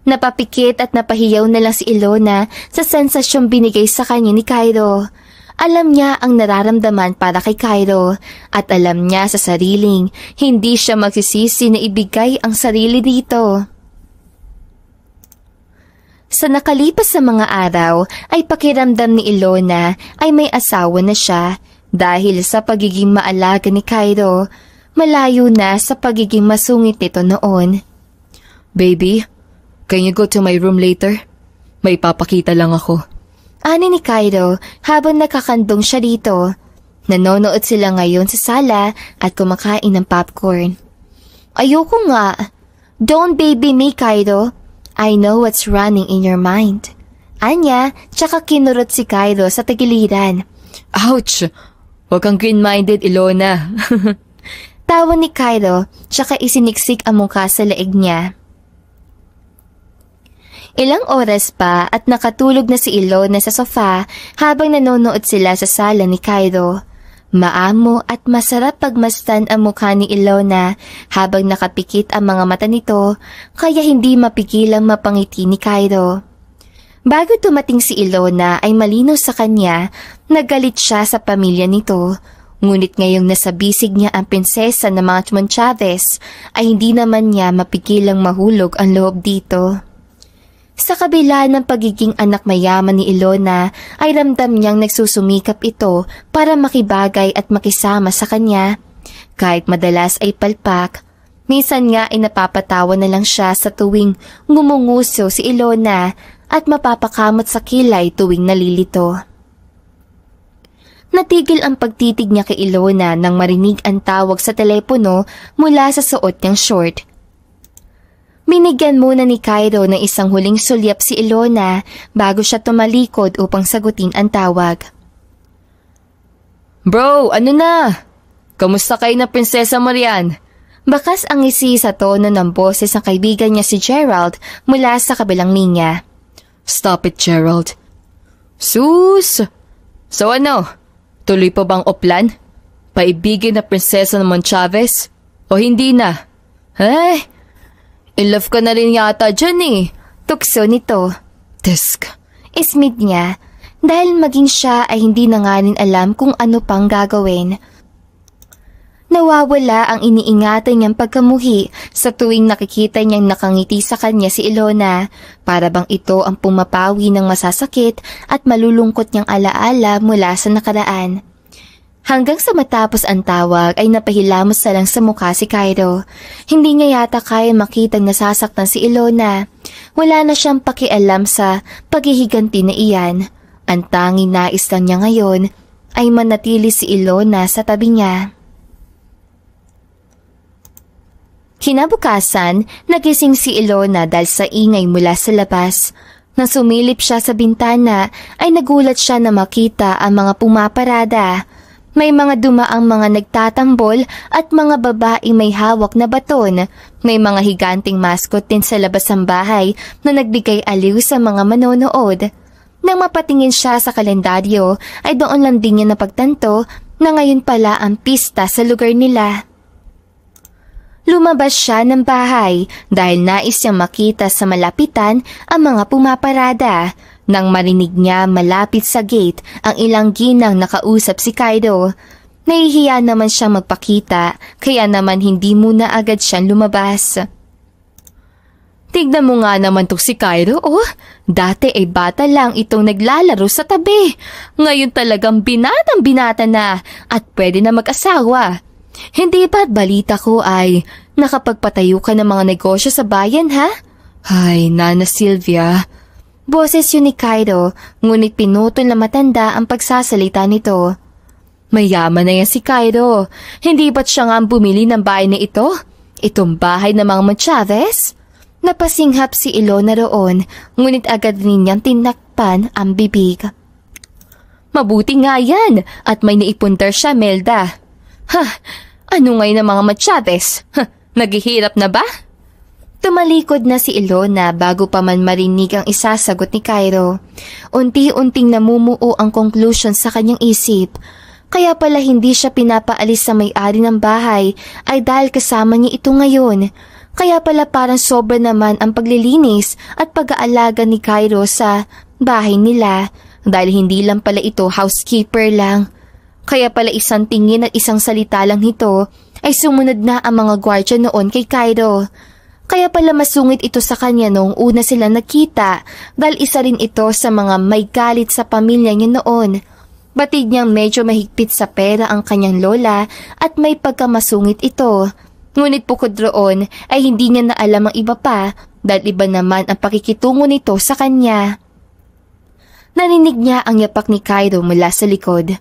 Napapikit at napahiyaw na lang si Ilona sa sensasyong binigay sa kanya ni Cairo. Alam niya ang nararamdaman para kay Cairo at alam niya sa sariling hindi siya magsisisi na ibigay ang sarili dito. Sa nakalipas sa mga araw ay pakiramdam ni Ilona ay may asawa na siya dahil sa pagiging maalaga ni Cairo, malayo na sa pagiging masungit nito noon. Baby, can you go to my room later? May papakita lang ako. Ani ni Cairo habang nakakandong siya dito. Nanonood sila ngayon sa sala at kumakain ng popcorn. Ayoko nga. Don't baby me, Cairo. I know what's running in your mind. Anya, tsaka kinurot si Cairo sa tagiliran. Ouch! Huwag kang green-minded, Ilona. Tawa ni Cairo, tsaka isiniksik ang mukha sa leeg niya. Ilang oras pa at nakatulog na si Ilona sa sofa habang nanonood sila sa sala ni Cairo. Maamo at masarap pagmasdan ang mukha ni Ilona habang nakapikit ang mga mata nito kaya hindi mapigilang mapangiti ni Cairo. Bago dumating si Ilona ay malinaw sa kanya na galit siya sa pamilya nito. Ngunit ngayong nasa bisig niya ang prinsesa na mga Chavez ay hindi naman niya mapigilang mahulog ang loob dito. Sa kabila ng pagiging anak mayaman ni Ilona ay ramdam niyang nagsusumikap ito para makibagay at makisama sa kanya. Kahit madalas ay palpak, minsan nga ay napapatawa na lang siya sa tuwing ngumunguso si Ilona at mapapakamot sa kilay tuwing nalilito. Natigil ang pagtitig niya kay Ilona nang marinig ang tawag sa telepono mula sa suot niyang short. Binigyan muna ni Cairo ng isang huling sulyap si Ilona bago siya tumalikod upang sagutin ang tawag. Bro, ano na? Kamusta kayo na Prinsesa Marian? Bakas ang ngisi sa tono ng boses ng kaibigan niya si Gerald mula sa kabilang linya. Stop it, Gerald. Sus! So ano? Tuloy pa bang oplan? Paibigin na Prinsesa ng Monchavez? O hindi na? Ay! In love ka na rin yata dyan eh. Tukso nito. Tisk. Ismid niya dahil maging siya ay hindi na nga rin alam kung ano pang gagawin. Nawawala ang iniingatan niyang pagkamuhi sa tuwing nakikita niyang nakangiti sa kanya si Ilona para bang ito ang pumapawi ng masasakit at malulungkot niyang alaala mula sa nakaraan. Hanggang sa matapos ang tawag ay napahilamos na lang sa mukha si Cairo. Hindi niya yata kaya makitang nasasaktan si Ilona. Wala na siyang pakialam sa paghihiganti na iyan. Ang tanging nais lang niya ngayon ay manatili si Ilona sa tabi niya. Kinabukasan, nagising si Ilona dahil sa ingay mula sa labas. Nang sumilip siya sa bintana ay nagulat siya na makita ang mga pumaparada. May mga dumaang mga nagtatambol at mga babaeng may hawak na baton. May mga higanting mascot din sa labas ng bahay na nagbigay aliw sa mga manonood. Nang mapatingin siya sa kalendaryo ay doon lang din niya napagtanto na ngayon pala ang pista sa lugar nila. Lumabas siya ng bahay dahil nais niyang makita sa malapitan ang mga pumaparada. Nang marinig niya malapit sa gate ang ilang ginang nakausap si Kaido. Nahihiya naman siyang magpakita kaya naman hindi muna agad siyang lumabas. Tignan mo nga naman to si Kaido, oh. Dati ay bata lang itong naglalaro sa tabi. Ngayon talagang binatang-binata na at pwede na mag-asawa. Hindi ba't balita ko ay nakapagpatayo ka ng mga negosyo sa bayan, ha? Ay, Nana Sylvia. Boses yun ni Kaido, ngunit pinutol na matanda ang pagsasalita nito. Mayaman na yan si Kaido. Hindi ba't siya nga ang bumili ng bahay na ito? Itong bahay ng mga Chavez? Napasinghap si Ilona roon, ngunit agad rin niyang tinakpan ang bibig. Mabuti nga yan, at may naipundar siya, Melda. Ha, ano ngayon ang mga Chavez? Naghihirap na ba? Tumalikod na si Ilona bago pa man marinig ang isasagot ni Kaido. Unti-unting namumuo ang conclusion sa kanyang isip. Kaya pala hindi siya pinapaalis sa may-ari ng bahay ay dahil kasama niya ito ngayon. Kaya pala parang sobra naman ang paglilinis at pag-aalaga ni Kaido sa bahay nila dahil hindi lang pala ito housekeeper lang. Kaya pala isang tingin at isang salita lang nito ay sumunod na ang mga gwardiya noon kay Kaido. Kaya pala masungit ito sa kanya noong una sila nakita dahil isa rin ito sa mga may galit sa pamilya niya noon. Batid niyang medyo mahigpit sa pera ang kanyang lola at may pagkamasungit ito. Ngunit bukod roon ay hindi niya na alam ang iba pa dahil iba naman ang pakikitungo nito sa kanya. Narinig niya ang yapak ni Kaido mula sa likod.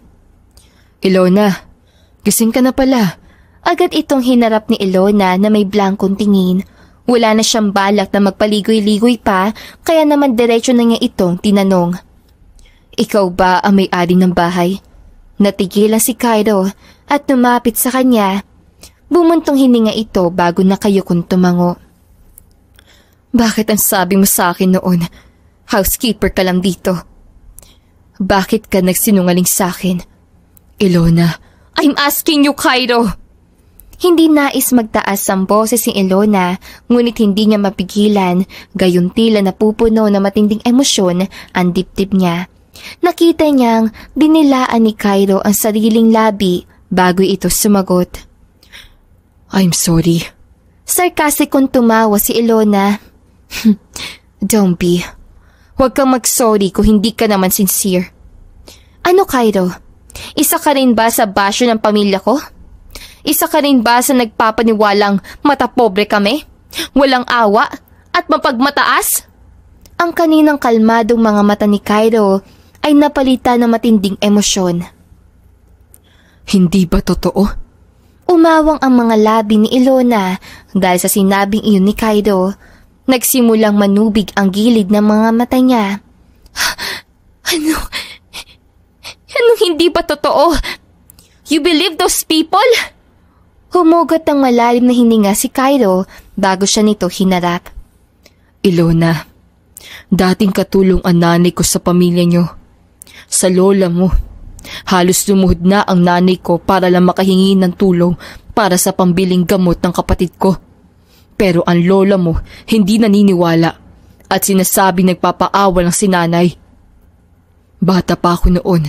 Ilona, gising ka na pala. Agad itong hinarap ni Ilona na may blankong tingin. Wala na siyang balak na magpaligoy-ligoy pa, kaya naman diretso na niya itong tinanong. Ikaw ba ang may-ari ng bahay? Natigilan si Kaido at lumapit sa kanya. Bumuntong hininga ito bago nakayukong tumango. Bakit ang sabi mo sa akin noon? Housekeeper ka lang dito. Bakit ka nagsinungaling sa akin? Ilona, I'm asking you, Kaido! Hindi nais magtaas ang boses ni Ilona, ngunit hindi niya mapigilan, gayon tila napupuno na matinding emosyon ang dibdib niya. Nakita niyang dinilaan ni Kaido ang sariling labi bago ito sumagot. I'm sorry. Sarkasikong tumawa si Ilona. Don't be. Huwag kang mag-sorry kung hindi ka naman sincere. Ano, Kaido? Isa ka rin ba sa basyo ng pamilya ko? Isa ka rin ba sa nagpapaniwalang matapobre kami? Walang awa at mapagmataas? Ang kaninang kalmadong mga mata ni Kaido ay napalitan ng matinding emosyon. Hindi ba totoo? Umawang ang mga labi ni Ilona dahil sa sinabing iyon ni Kaido. Nagsimulang manubig ang gilid ng mga mata niya. Anong hindi ba totoo? You believe those people? Humugot ang malalim na hininga si Kaido bago siya nito hinarap. Ilona, dating katulong ang nanay ko sa pamilya niyo. Sa lola mo, halos lumuhod na ang nanay ko para lang makahingi ng tulong para sa pambiling gamot ng kapatid ko. Pero ang lola mo hindi naniniwala at sinasabi nagpapaawa ng si nanay. Bata pa ako noon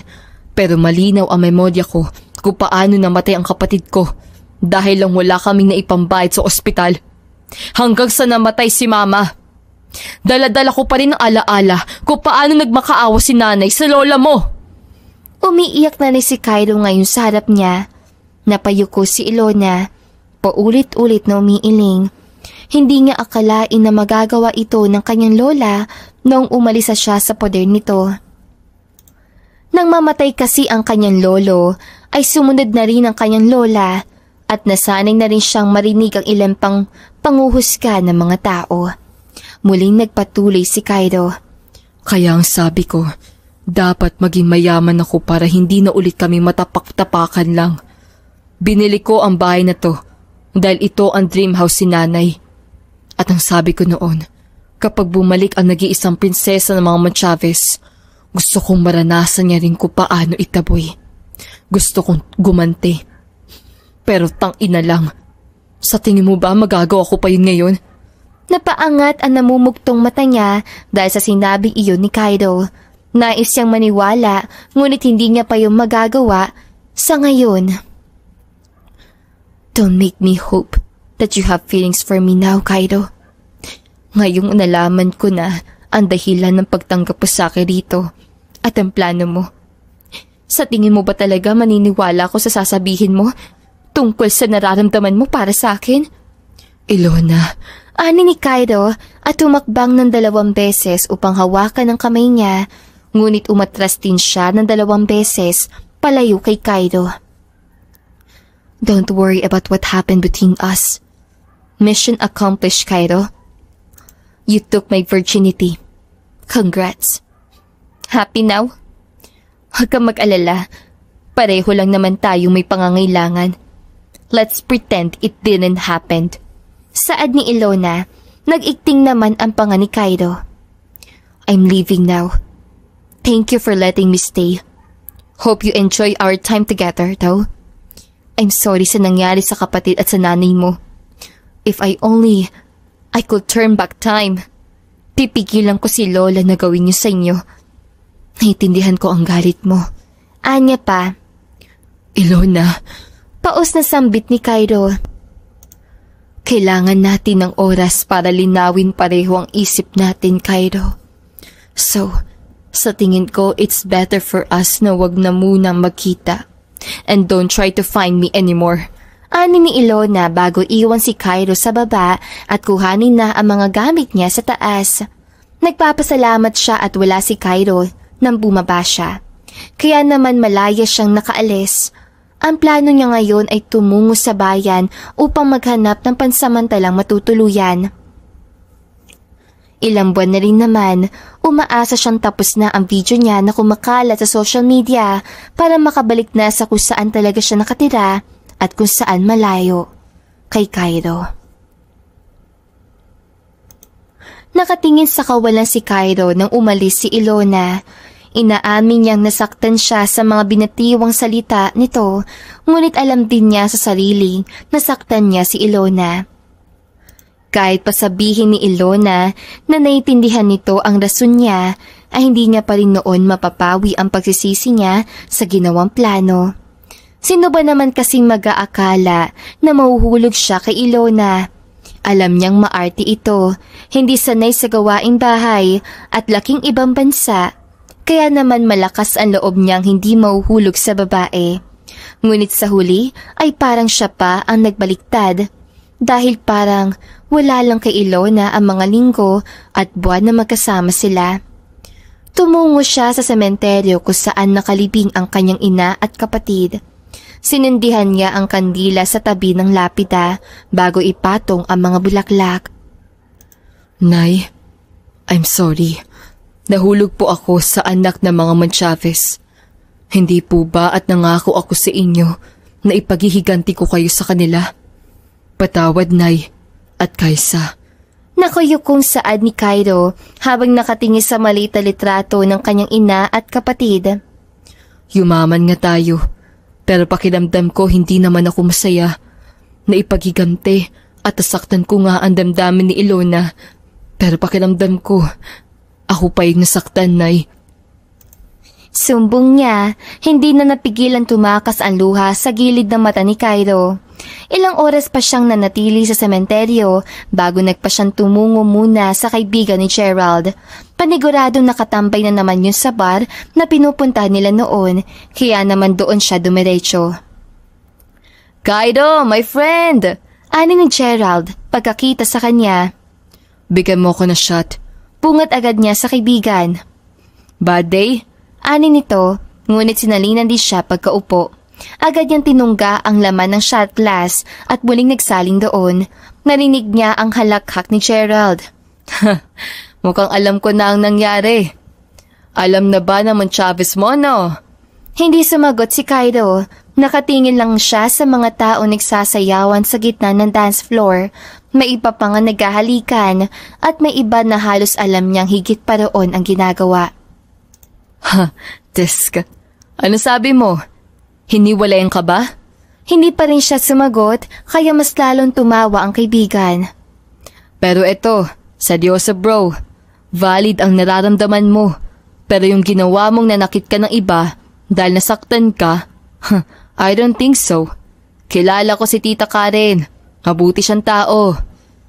pero malinaw ang memorya ko kung paano namatay ang kapatid ko dahil lang wala kaming naipambayad sa ospital. Hanggang sa namatay si mama. Dala-dala ko pa rin ang alaala kung paano nagmakaawa si nanay sa lola mo. Umiiyak na rin si Kaido ngayon sa harap niya. Napayuko si Ilona. Paulit-ulit na umiiling. Hindi niya akalain na magagawa ito ng kanyang lola noong umalis siya sa poder nito. Nang mamatay kasi ang kanyang lolo, ay sumunod na rin ang kanyang lola at nasanay na rin siyang marinig ang ilang panguhusga ng mga tao. Muling nagpatuloy si Kaido. Kaya ang sabi ko, Dapat maging mayaman ako para hindi na ulit kami matapak-tapakan lang. Binili ko ang bahay na to dahil ito ang dream house si nanay. At ang sabi ko noon, kapag bumalik ang nag-iisang prinsesa ng mga Monchavez, gusto kong maranasan niya rin kung paano itaboy. Gusto kong gumanti. Pero tang-ina lang. Sa tingin mo ba magagawa ko pa yun ngayon? Napaangat ang namumugtong mata niya dahil sa sinabing iyon ni Kaido. Nais siyang maniwala, ngunit hindi niya pa yung magagawa sa ngayon. Don't make me hope that you have feelings for me now, Kaido. Ngayong nalaman ko na ang dahilan ng pagtanggap mo sa akin rito at ang plano mo. Sa tingin mo ba talaga maniniwala ko sa sasabihin mo tungkol sa nararamdaman mo para sa akin? Ilona, ani ni Kaido at tumakbang ng 2 beses upang hawakan ang kamay niya, ngunit umatras din siya ng 2 beses palayo kay Kaido. Don't worry about what happened between us. Mission accomplished, Kaido. You took my virginity. Congrats. Happy now? Huwag kang mag-alala. Pareho lang naman tayo may pangangailangan. Let's pretend it didn't happen. Saad ni Ilona, nag-ikting naman ang panga ni Kaido. I'm leaving now. Thank you for letting me stay. Hope you enjoy our time together, though. I'm sorry sa nangyari sa kapatid at sa nanay mo. If I could turn back time, pipigilan ko si Lola na gawin niyo sa inyo. Naiintindihan ko ang galit mo. Anya pa. Ilona. Paos na sambit ni Kaido. Kailangan natin ng oras para linawin pareho ang isip natin, Kaido. So, sa tingin ko, it's better for us na wag na munang magkita. And don't try to find me anymore. Ani ni Ilona bago iwan si Kaido sa baba at kuhanin na ang mga gamit niya sa taas. Nagpapasalamat siya at wala si Kaido nang bumaba siya. Kaya naman malaya siyang nakaalis. Ang plano niya ngayon ay tumungo sa bayan upang maghanap ng pansamantalang matutuluyan. Ilang buwan na rin naman, umaasa siyang tapos na ang video niya na kumakalat sa social media para makabalik na sa kung saan talaga siya nakatira at kung saan malayo kay Kaido. Nakatingin sa kawalan si Kaido nang umalis si Ilona. Inaamin niyang nasaktan siya sa mga binatiwang salita nito, ngunit alam din niya sa sarili na saktan niya si Ilona. Kahit pasabihin ni Ilona na naiintindihan nito ang rason niya, ay hindi niya pa rin noon mapapawi ang pagsisisi niya sa ginawang plano. Sino ba naman kasing mag-aakala na mahuhulog siya kay Ilona? Alam niyang maarte ito, hindi sanay sa gawaing bahay at laking ibang bansa, kaya naman malakas ang loob niyang hindi mahuhulog sa babae. Ngunit sa huli ay parang siya pa ang nagbaliktad. Dahil parang wala lang kay Ilona ang mga linggo at buwan na magkasama sila. Tumungo siya sa sementeryo kung saan nakalibing ang kanyang ina at kapatid. Sinindihan niya ang kandila sa tabi ng lapida bago ipatong ang mga bulaklak. Nay, I'm sorry. Nahulog po ako sa anak ng mga Monchavez. Hindi po ba at nangako ako sa inyo na ipaghihiganti ko kayo sa kanila? Patawad, Nay, at Kaisa. Nakuyukong saad ni Kaido habang nakatingin sa maliit na litrato ng kanyang ina at kapatid. Yumaman nga tayo, pero pakiramdam ko hindi naman ako masaya. Naipaghiganti at nasaktan ko nga ang damdamin ni Ilona, pero pakiramdam ko, ako pa yung nasaktan, Nay. Sumbong niya, hindi na napigilan tumakas ang luha sa gilid ng mata ni Kaido. Ilang oras pa siyang nanatili sa sementeryo bago nagpa siyang tumungo muna sa kaibigan ni Gerald. Paniguradong nakatambay na naman yun sa bar na pinupunta nila noon, kaya naman doon siya dumiretso. Kaido, my friend! Ani ni Gerald pagkakita sa kanya. Bigyan mo ko na shot. Pungat agad niya sa kaibigan. Bad day? Ani nito, ngunit sinalinan din siya pagkaupo. Agad niyang tinungga ang laman ng shot glass at muling nagsaling doon. Narinig niya ang halakhak ni Gerald. Mukhang alam ko na ang nangyari. Alam na ba naman Chavez mo, no? Hindi sumagot si Kaido. Nakatingin lang siya sa mga tao nagsasayawan sa gitna ng dance floor. May iba pa nga naghahalikan at may iba na halos alam niyang higit pa roon ang ginagawa. Ha, Teska. Ano sabi mo? Hiniwalayan ka ba? Hindi pa rin siya sumagot kaya mas lalong tumawa ang kaibigan. Pero eto, seryoso bro. Valid ang nararamdaman mo. Pero yung ginawa mong nanakit ka ng iba dahil nasaktan ka, I don't think so. Kilala ko si Tita Karen. Mabuti siyang tao.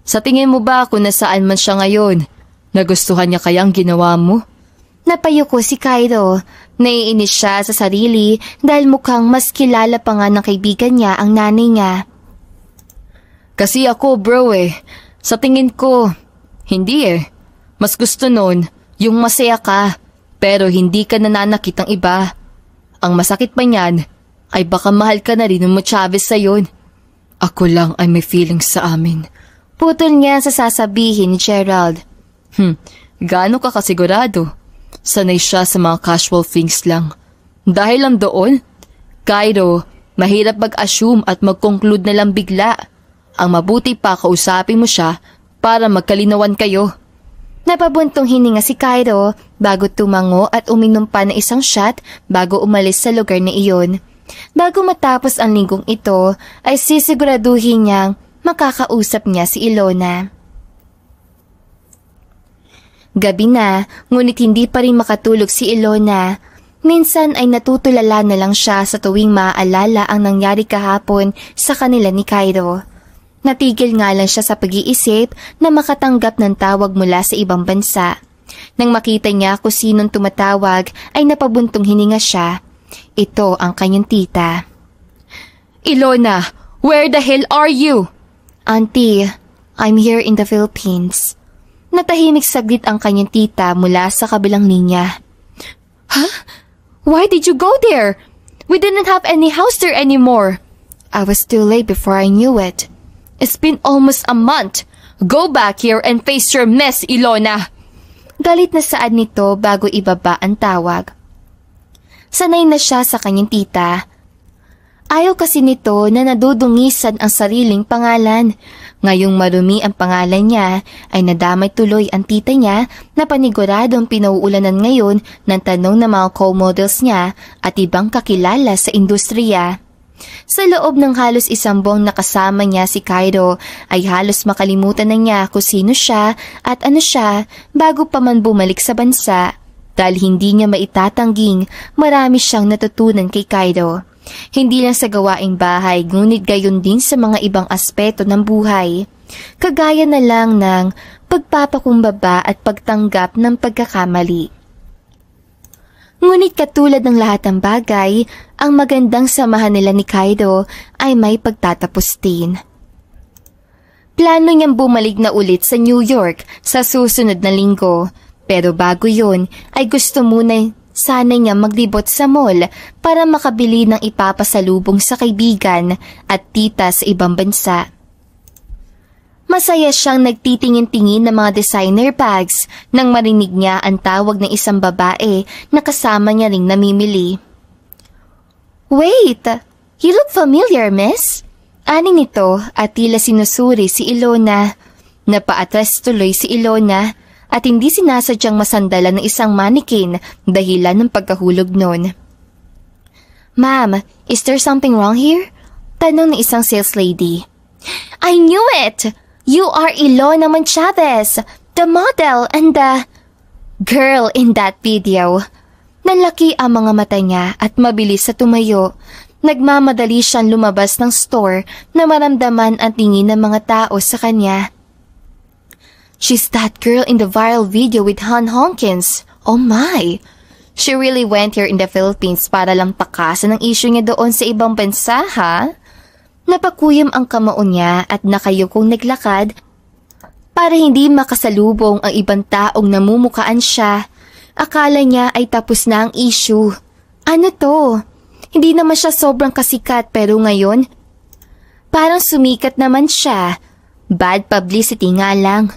Sa tingin mo ba kung nasaan man siya ngayon, nagustuhan niya kaya ang ginawa mo? Napayuko si Kaido. Naiinis siya sa sarili dahil mukhang mas kilala pa nga ng kaibigan niya ang nanay niya. Kasi ako bro sa tingin ko, hindi Mas gusto nun, yung masaya ka, pero hindi ka nananakit ng iba. Ang masakit pa niyan, ay baka mahal ka na rin ng Chavez sayon. Ako lang ay may feelings sa amin. Putol niya sa sasabihin ni Gerald. Gaano ka kasigurado? Sanay siya sa mga casual things lang. Dahil lang doon, Kaido, mahirap mag-assume at mag-conclude na lang bigla. Ang mabuti pa kausapin mo siya para magkalinawan kayo. Napabuntong hininga si Kaido bago tumango at uminom pa ng isang shot bago umalis sa lugar na iyon. Bago matapos ang linggong ito ay sisiguraduhin niyang makakausap niya si Ilona. Gabi na, ngunit hindi pa rin makatulog si Ilona. Minsan ay natutulala na lang siya sa tuwing maaalala ang nangyari kahapon sa kanila ni Kaido. Natigil nga lang siya sa pag-iisip na makatanggap ng tawag mula sa ibang bansa. Nang makita niya kung sinong tumatawag ay napabuntong hininga siya. Ito ang kanyang tita. Ilona, where the hell are you? Auntie, I'm here in the Philippines. Natahimik saglit ang kanyang tita mula sa kabilang linya. Huh? Why did you go there? We didn't have any house there anymore. I was too late before I knew it. It's been almost a month. Go back here and face your mess, Ilona. Galit na saad nito bago ibaba ang tawag. Sanay na siya sa kanyang tita. Ayaw kasi nito na nadudungisan ang sariling pangalan. Ngayong marumi ang pangalan niya ay nadamay tuloy ang tita niya na paniguradong pinauulanan ngayon ng tanong ng mga co-models niya at ibang kakilala sa industriya. Sa loob ng halos isang buwang nakasama niya si Kaido ay halos makalimutan na niya kung sino siya at ano siya bago pa man bumalik sa bansa dahil hindi niya maitatangging marami siyang natutunan kay Kaido. Hindi lang sa gawaing bahay ngunit gayon din sa mga ibang aspeto ng buhay. Kagaya na lang ng pagpapakumbaba at pagtanggap ng pagkakamali. Ngunit katulad ng lahat ng bagay, ang magandang samahan nila ni Kaido ay may pagtatapos din. Plano niyang bumalik na ulit sa New York sa susunod na linggo, pero bago yun ay gusto muna sana niya maglibot sa mall para makabili ng ipapasalubong sa kaibigan at tita sa ibang bansa. Masaya siyang nagtitingin-tingin ng mga designer bags nang marinig niya ang tawag ng isang babae na kasama niya ring namimili. Wait! You look familiar, miss? Ani nito at tila sinusuri si Ilona. Napaatras tuloy si Ilona at hindi sinasadyang masandalan ng isang mannequin dahilan ng pagkahulog nun. Ma'am, is there something wrong here? Tanong ng isang sales lady. I knew it! You are Ilona Chavez, the model and the girl in that video. Nanlaki ang mga mata niya at mabilis sa tumayo. Nagmamadali siyang lumabas ng store na maramdaman ang tingin ng mga tao sa kanya. She's that girl in the viral video with Han Hawkins. Oh my! She really went here in the Philippines para lang takasan ang issue niya doon sa ibang bansa, ha? Napakuyom ang kamao niya at nakayukong naglakad para hindi makasalubong ang ibang taong namumukaan siya. Akala niya ay tapos na ang issue. Ano to? Hindi naman siya sobrang kasikat pero ngayon, parang sumikat naman siya. Bad publicity nga lang.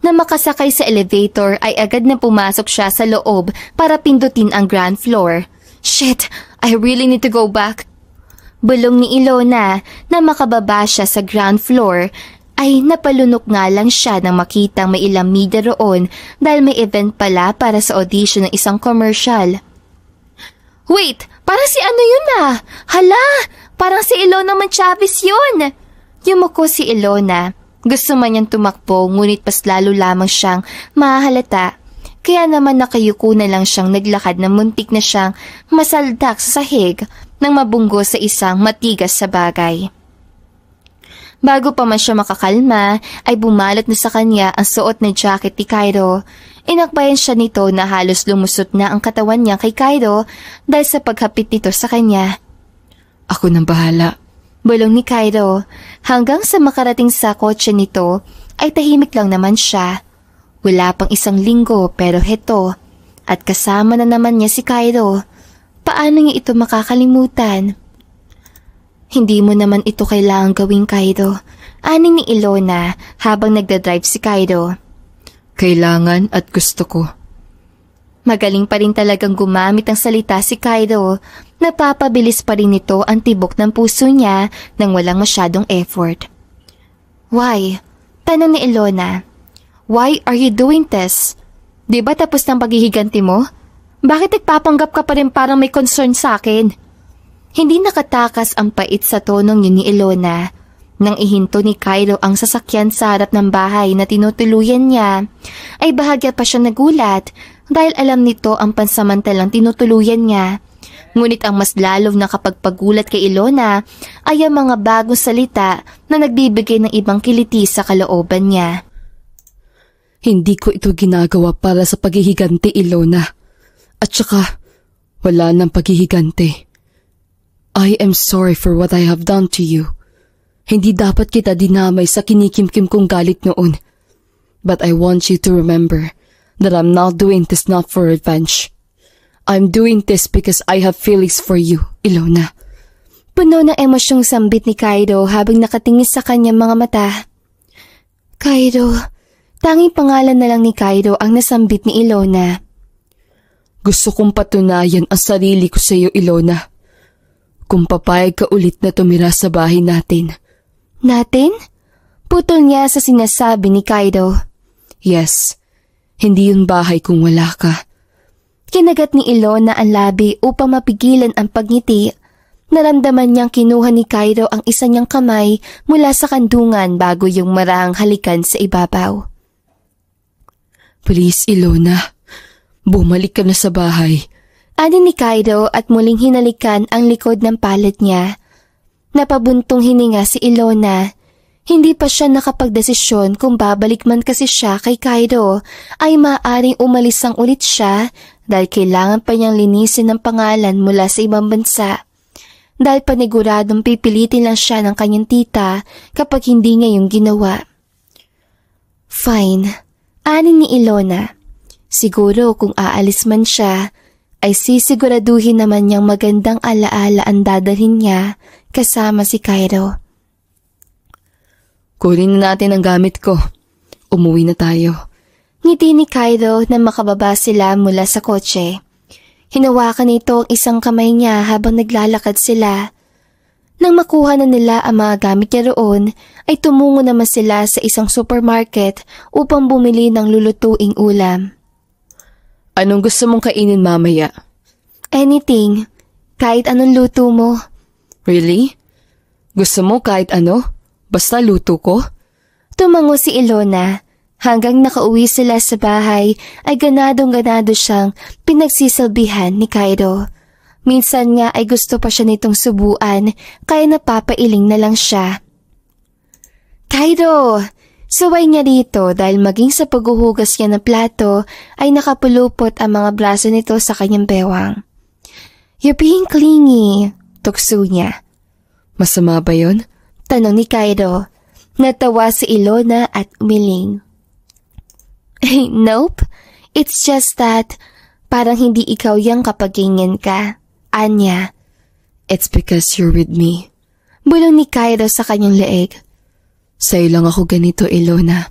Na makasakay sa elevator ay agad na pumasok siya sa loob para pindutin ang ground floor. Shit, I really need to go back. Bulong ni Ilona na makababa siya sa ground floor ay napalunok nga lang siya nang makitang may ilang media roon dahil may event pala para sa audition ng isang commercial. Wait, parang si ano yun ah? Hala, parang si Ilona Chavez yun. Yumuko si Ilona. Gusto man niyang tumakbo ngunit pas lalo lamang siyang mahahalata. Kaya naman nakayuko na lang siyang naglakad na muntik na siyang masaldak sa sahig nang mabunggo sa isang matigas sa bagay. Bago pa man siya makakalma ay bumalot na sa kanya ang suot na jacket ni Cairo. Inakbayan siya nito na halos lumusot na ang katawan niya kay Cairo dahil sa paghapit nito sa kanya. Ako nang bahala. Bulong ni Cairo. Hanggang sa makarating sa kotse nito ay tahimik lang naman siya. Wala pang isang linggo pero heto. At kasama na naman niya si Cairo. Paano niya ito makakalimutan? Hindi mo naman ito kailangang gawin, Cairo. Ani ni Ilona habang nagdadrive si Cairo. Kailangan at gusto ko. Magaling pa rin talagang gumamit ang salita si Cairo. Napapabilis pa rin nito ang tibok ng puso niya nang walang masyadong effort. Why? Tanong ni Ilona. Why are you doing this? Di ba tapos ng paghihiganti mo? Bakit nagpapanggap ka pa rin parang may concern sa akin? Hindi nakatakas ang pait sa tonong yun ni Ilona. Nang ihinto ni Cairo ang sasakyan sa harap ng bahay na tinutuluyan niya, ay bahagya pa siya nagulat dahil alam nito ang pansamantalang tinutuluyan niya. Ngunit ang mas lalo nakapagpagulat kay Ilona ay ang mga bagong salita na nagbibigay ng ibang kiliti sa kalooban niya. Hindi ko ito ginagawa para sa paghihiganti, Ilona. At saka, wala nang paghihiganti. I am sorry for what I have done to you. Hindi dapat kita dinamay sa kinikimkim kong galit noon. But I want you to remember that I'm not doing this not for revenge. I'm doing this because I have feelings for you, Ilona. Puno ng emosyong sambit ni Cairo habang nakatingin sa kanyang mga mata. Cairo, tanging pangalan na lang ni Cairo ang nasambit ni Ilona. Gusto kong patunayan ang sarili ko sa iyo, Ilona. Kung papayag ka ulit na tumira sa bahay natin. Natin? Putol niya sa sinasabi ni Cairo. Yes, hindi yun bahay kung wala ka. Kinagat ni Ilona ang labi upang mapigilan ang pagngiti. Naramdaman niyang kinuha ni Cairo ang isa niyang kamay mula sa kandungan bago yung marahang halikan sa ibabaw. Please, Ilona, bumalik ka na sa bahay. Ani ni Cairo at muling hinalikan ang likod ng palad niya. Napabuntong hininga si Ilona. Hindi pa siya nakapagdesisyon kung babalik man kasi siya kay Cairo ay maaaring umalis ang ulit siya dahil kailangan pa niyang linisin ang pangalan mula sa ibang bansa. Dahil paniguradong pipilitin lang siya ng kanyang tita kapag hindi niya yung ginawa. Fine, ani ni Ilona. Siguro kung aalis man siya, ay sisiguraduhin naman niyang magandang alaala ang dadalhin niya kasama si Cairo. Kunin na natin ang gamit ko. Umuwi na tayo. Ngiti ni Cairo na makababa sila mula sa kotse. Hinawakan nito ang isang kamay niya habang naglalakad sila. Nang makuha na nila ang mga gamit niya roon, ay tumungo naman sila sa isang supermarket upang bumili ng lulutuing ulam. Anong gusto mong kainin mamaya? Anything. Kahit anong luto mo. Really? Gusto mo kahit ano? Basta luto ko? Tumango si Ilona. Hanggang nakauwi sila sa bahay ay ganadong-ganado siyang pinagsisilbihan ni Cairo. Minsan nga ay gusto pa siya nitong subuan kaya napapailing na lang siya. Cairo! Suway niya rito dahil maging sa paghuhugas niya ng plato ay nakapulupot ang mga braso nito sa kanyang bewang. You're being clingy, tukso niya. Masama ba yun? Tanong ni Cairo. Natawa si Ilona at umiling. Nope, it's just that parang hindi ikaw yang kapag ganyan ka. Anya. It's because you're with me. Bulong ni Cairo sa kanyang leeg. Sa'yo lang ako ganito, Ilona.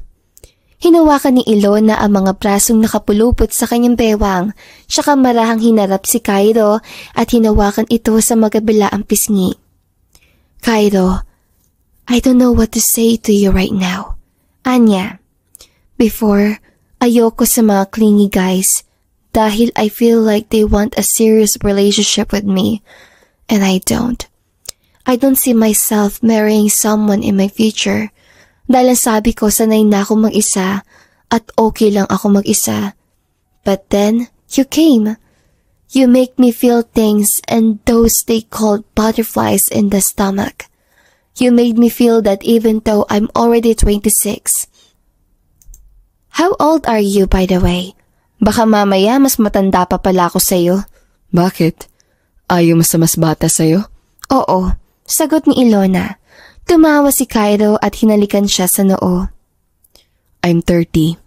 Hinawakan ni Ilona ang mga brasong nakapulupot sa kanyang bewang, tsaka marahang hinarap si Cairo at hinawakan ito sa magabilaang pisngi. Cairo, I don't know what to say to you right now. Anya, before, ayoko sa mga clingy guys dahil I feel like they want a serious relationship with me, and I don't. I don't see myself marrying someone in my future dahil sabi ko sanay na ako mag-isa at okay lang ako mag-isa. But then, you came. You make me feel things and those they called butterflies in the stomach. You made me feel that even though I'm already 26. How old are you, by the way? Baka mamaya mas matanda pa pala ako sa'yo. Bakit? Ayaw mo sa mas bata sa'yo? Oo, sagot ni Ilona. Tumawa si Cairo at hinalikan siya sa noo. I'm 30.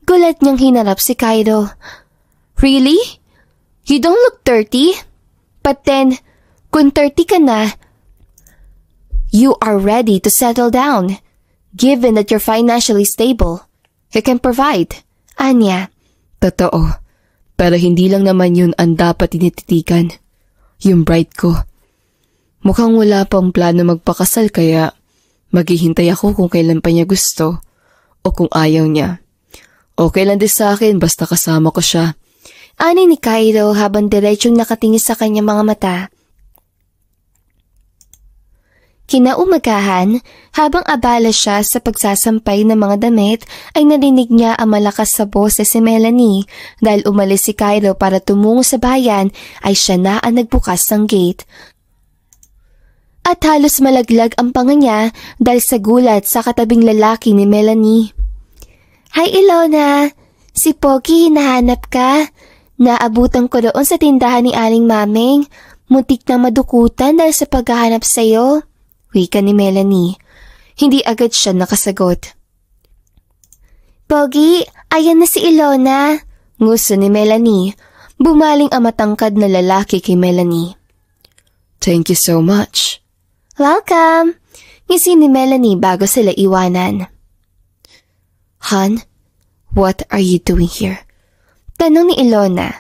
Gulat niyang hinarap si Cairo. Really? You don't look 30? But then, kung 30 ka na, you are ready to settle down, given that you're financially stable. You can provide. Anya. Totoo. Pero hindi lang naman yun ang dapat tinititigan. Yung bride ko. Mukhang wala pang plano magpakasal kaya maghihintay ako kung kailan pa niya gusto o kung ayaw niya. Okay lang din sa akin basta kasama ko siya. Ani ni Cairo habang diretsyong nakatingin sa kanyang mga mata. Kinaumagahan, habang abala siya sa pagsasampay ng mga damit, ay narinig niya ang malakas sa boses si Melanie. Dahil umalis si Cairo para tumungo sa bayan, ay siya na ang nagbukas ng gate. At halos malaglag ang panga niya dahil sa gulat sa katabing lalaki ni Melanie. Hi Ilona! Si Pogi, hinahanap ka? Naabutan ko doon sa tindahan ni Aling Maming. Muntik na madukutan dahil sa paghahanap sa'yo. Wika ni Melanie. Hindi agad siya nakasagot. Pogi, ayan na si Ilona. Nguso ni Melanie. Bumaling ang matangkad na lalaki kay Melanie. Thank you so much. Welcome. Ngisi ni Melanie bago sila iwanan. Han, what are you doing here? Tanong ni Ilona.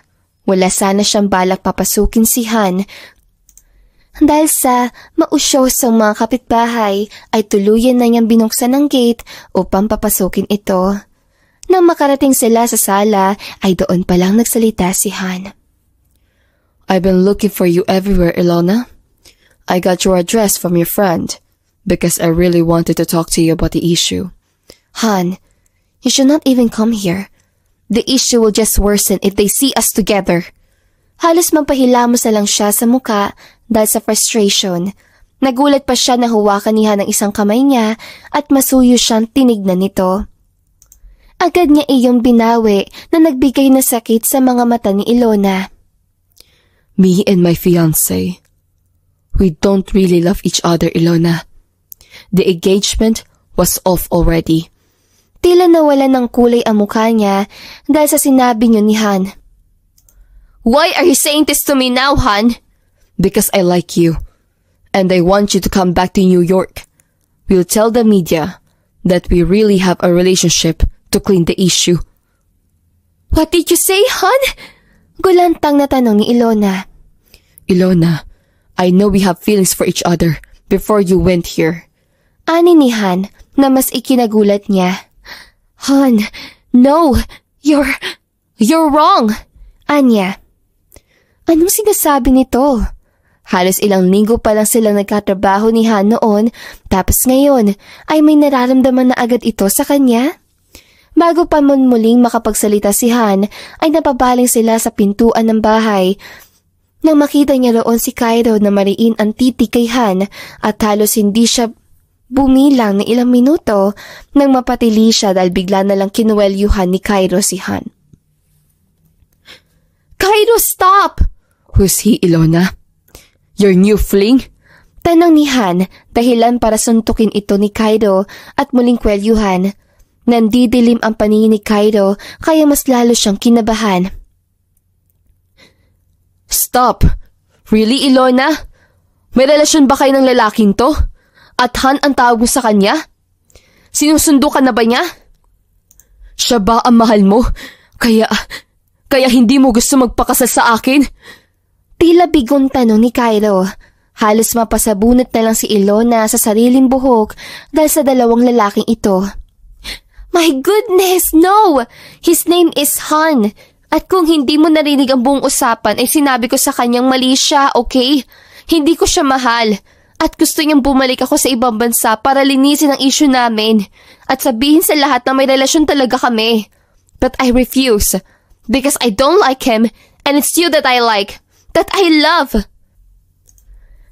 Wala sana siyang balak papasukin si Han. Dahil sa mausyosong mga kapitbahay ay tuluyan na niyang binuksan ng gate upang papasukin ito. Nang makarating sila sa sala ay doon palang nagsalita si Han. I've been looking for you everywhere, Ilona. I got your address from your friend because I really wanted to talk to you about the issue. Han, you should not even come here. The issue will just worsen if they see us together. Halos mampahilamos na lang siya sa muka dahil sa frustration. Nagulat pa siya na huwakan niya ng isang kamay niya at masuyo siyang tinignan nito. Agad niya iyong binawi na nagbigay na sakit sa mga mata ni Ilona. Me and my fiancé. We don't really love each other, Ilona. The engagement was off already. Tila nawala ng kulay ang mukha niya dahil sa sinabi niyo ni Han. Why are you saying this to me now, Han? Because I like you. And I want you to come back to New York. We'll tell the media that we really have a relationship to clean the issue. What did you say, Han? Gulantang na tanong ni Ilona. Ilona, I know we have feelings for each other before you went here. Ani ni Han na mas ikinagulat niya. Han, no, you're wrong. Anya. Anong sinasabi nito? Halos ilang linggo pa lang silang nagkatrabaho ni Han noon, tapos ngayon ay may nararamdaman na agad ito sa kanya. Bago pa muling makapagsalita si Han, ay napabaling sila sa pintuan ng bahay. Nang makita niya roon si Cairo na mariin ang titi kay Han at halos hindi siya bumilang ng ilang minuto nang mapatili siya dahil bigla na lang kinuwelyuhan ni Cairo si Han. Cairo, stop! Who's he, Ilona? Your new fling? Tanong ni Han, dahilan para suntukin ito ni Cairo at muling kwelyuhan. Nandidilim ang paningin ni Cairo kaya mas lalo siyang kinabahan. Stop! Really, Ilona? May relasyon ba kayo ng lalaking to? At Han ang tawag mo sa kanya? Sinusundo ka na ba niya? Siya ba ang mahal mo? Kaya hindi mo gusto magpakasal sa akin? Tila bigong tanong ni Cairo. Halos mapasabunot na lang si Ilona sa sariling buhok dahil sa dalawang lalaking ito. My goodness, no! His name is Han. At kung hindi mo narinig ang buong usapan ay sinabi ko sa kanyang mali siya, okay? Hindi ko siya mahal. At gusto niyang bumalik ako sa ibang bansa para linisin ang issue namin. At sabihin sa lahat na may relasyon talaga kami. But I refuse. Because I don't like him and it's you that I like. That I love.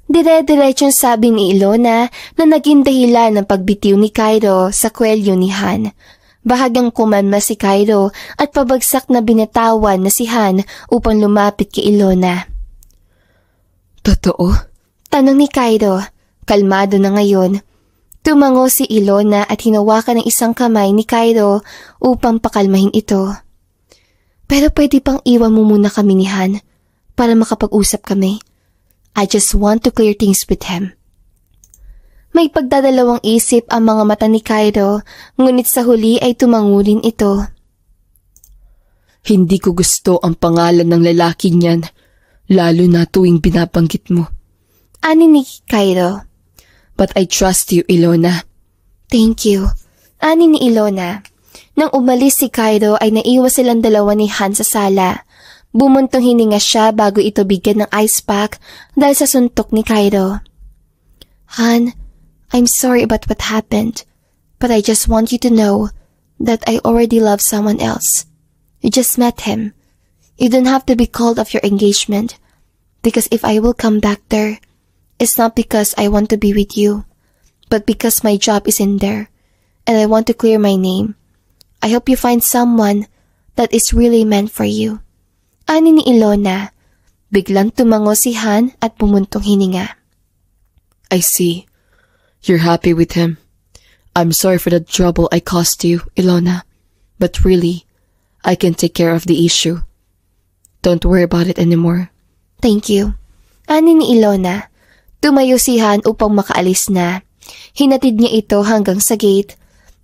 Dire-diretsong sabi ni Ilona na naging dahilan ng pagbitiw ni Cairo sa kwelyo ni Han. Bahagyang kumalma si Cairo at pabagsak na binatawan na si Han upang lumapit kay Ilona. Totoo? Tanong ni Cairo. Kalmado na ngayon. Tumango si Ilona at hinawakan ng isang kamay ni Cairo upang pakalmahin ito. Pero pwede pang iwan mo muna kami ni Han para makapag-usap kami. I just want to clear things with him. May pagdadalawang isip ang mga mata ni Cairo, ngunit sa huli ay tumango rin ito. Hindi ko gusto ang pangalan ng lalaki niyan, lalo na tuwing binabanggit mo. Ani ni Cairo. But I trust you, Ilona. Thank you. Ani ni Ilona. Nang umalis si Cairo ay naiwas silang dalawa ni Han sa sala. Bumuntong hininga siya bago ito bigyan ng ice pack dahil sa suntok ni Cairo. Han, I'm sorry about what happened, but I just want you to know that I already love someone else. You just met him. You don't have to be called off your engagement, because if I will come back there, it's not because I want to be with you, but because my job is in there, and I want to clear my name. I hope you find someone that is really meant for you. Ani ni Ilona. Biglang tumango si Han at bumuntong hininga. I see. You're happy with him. I'm sorry for the trouble I caused you, Ilona. But really, I can take care of the issue. Don't worry about it anymore. Thank you. Ani ni Ilona. Tumayo si Han upang makaalis na. Hinatid niya ito hanggang sa gate.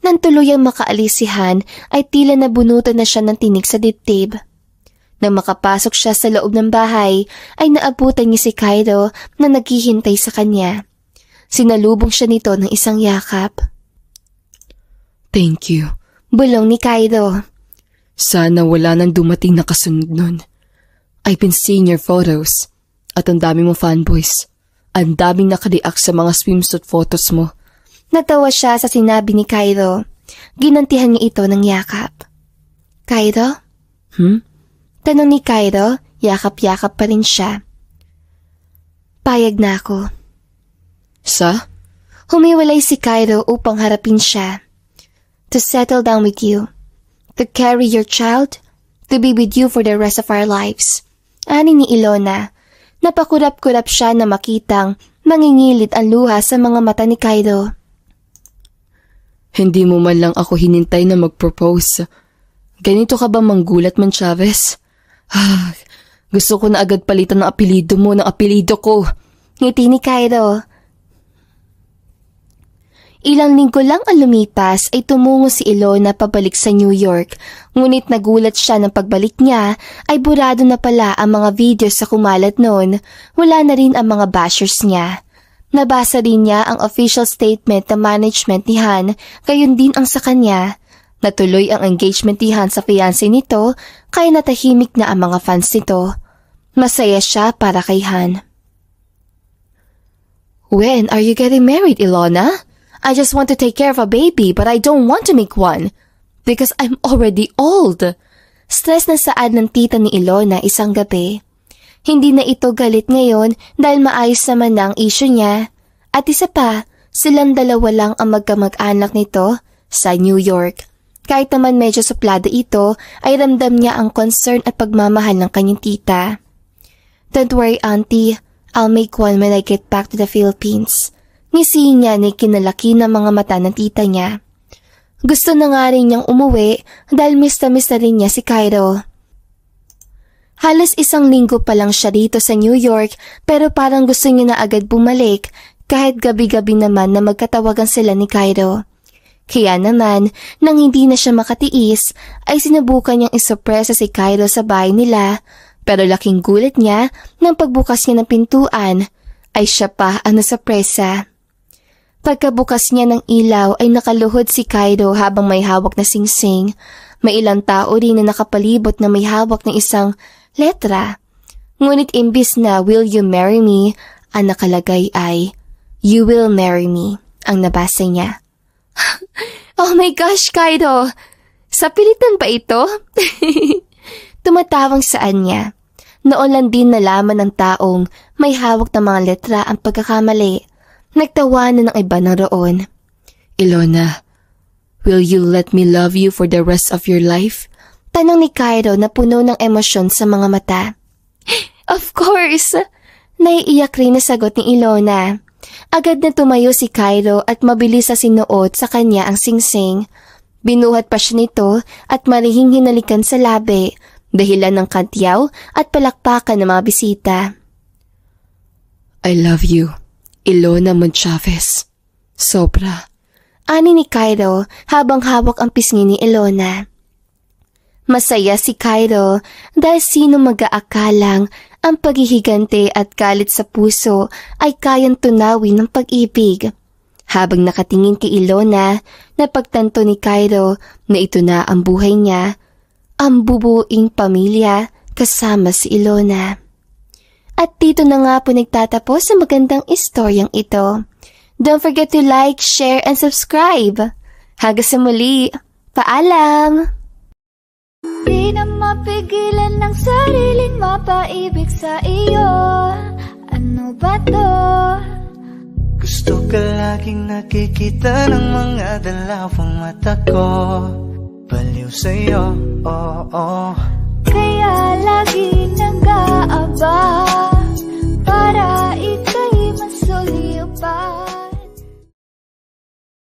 Nang tuluyang makaalis si Han ay tila nabunutan na siya ng tinik sa dibdib. Nang makapasok siya sa loob ng bahay, ay naabutan niya si Cairo na naghihintay sa kanya. Sinalubong siya nito ng isang yakap. Thank you. Bulong ni Cairo. Sana wala nang dumating na kasunod nun. I've been seeing your photos. At ang dami mo fanboys. Ang daming nakadiak sa mga swimsuit photos mo. Natawa siya sa sinabi ni Cairo. Ginantihan niya ito ng yakap. Cairo? Tanong ni Cairo, yakap-yakap pa rin siya. Payag na ako. Sa? Humiwalay si Cairo upang harapin siya. To settle down with you. To carry your child. To be with you for the rest of our lives. Ani ni Ilona. Napakurap-kurap siya na makitang mangingilid ang luha sa mga mata ni Cairo. Hindi mo man lang ako hinintay na mag-propose. Ganito ka ba manggulat man, Chavez? Gusto ko na agad palitan ng apelido mo ng apelido ko. Ngiti ni Cairo. Ilang linggo lang ang lumipas ay tumungo si Ilona pabalik sa New York. Ngunit nagulat siya ng pagbalik niya ay burado na pala ang mga videos sa kumalat noon. Wala na rin ang mga bashers niya. Nabasa rin niya ang official statement ng management ni Han, gayon din ang sa kanya. Natuloy ang engagement ni Han sa fiancé nito, kaya natahimik na ang mga fans nito. Masaya siya para kay Han. When are you getting married, Ilona? I just want to take care of a baby but I don't want to make one. Because I'm already old. Stress na saad ng tita ni Ilona isang gabi. Hindi na ito galit ngayon dahil maayos naman na ang issue niya. At isa pa, silang dalawa lang ang magkamag-anak nito sa New York. Kahit naman medyo suplada ito, ay ramdam niya ang concern at pagmamahal ng kanyang tita. Don't worry, Auntie. I'll make one when I get back to the Philippines. Ngisihin niya ni kinalaki ng mga mata ng tita niya. Gusto na nga rin niyang umuwi dahil miss na rin niya si Cairo. Halos isang linggo pa lang siya dito sa New York pero parang gusto niya na agad bumalik kahit gabi-gabi naman na magkatawagan sila ni Cairo. Kaya naman, nang hindi na siya makatiis, ay sinubukan niyang isopresa si Cairo sa bahay nila, pero laking gulat niya nang pagbukas niya ng pintuan, ay siya pa ang nasopresa. Pagkabukas niya ng ilaw ay nakaluhod si Cairo habang may hawak na singsing. May ilang tao rin na nakapalibot na may hawak ng isang letra. Ngunit imbis na "Will you marry me?" ang nakalagay ay "You will marry me" ang nabasa niya. Oh my gosh, Cairo! Sa pilitan pa ito? Tumatawang saan niya. Noon lang din nalaman ng taong may hawak na mga letra ang pagkakamali. Nagtawanan ng iba na roon. Ilona, will you let me love you for the rest of your life? Tanong ni Cairo na puno ng emosyon sa mga mata. Of course! Naiiyak rin na sagot ni Ilona. Agad na tumayo si Cairo at mabilis sa sinuot sa kanya ang singsing. Binuhat pa siya nito at marihing hinalikan sa labi, dahilan ng kantyaw at palakpakan ng mga bisita. I love you, Ilona Monchavez. Sobra. Ani ni Cairo habang hawak ang pisngi ni Ilona. Masaya si Cairo dahil sino mag-aakalang ang paghihigante at galit sa puso ay kayang tunawin ng pag-ibig. Habang nakatingin kay Ilona, napagtanto ni Cairo na ito na ang buhay niya, ang bubuing pamilya kasama si Ilona. At dito na nga po nagtatapos sa magandang istoryang ito. Don't forget to like, share, and subscribe. Hanggang sa muli. Paalam! Di na mapigilan ng sariling mapaibig sa iyo. Ano ba to? Gusto ka laging nakikita ng mga dalawang mata ko. Baliw sa'yo, oo. Kaya lagi nag-aabang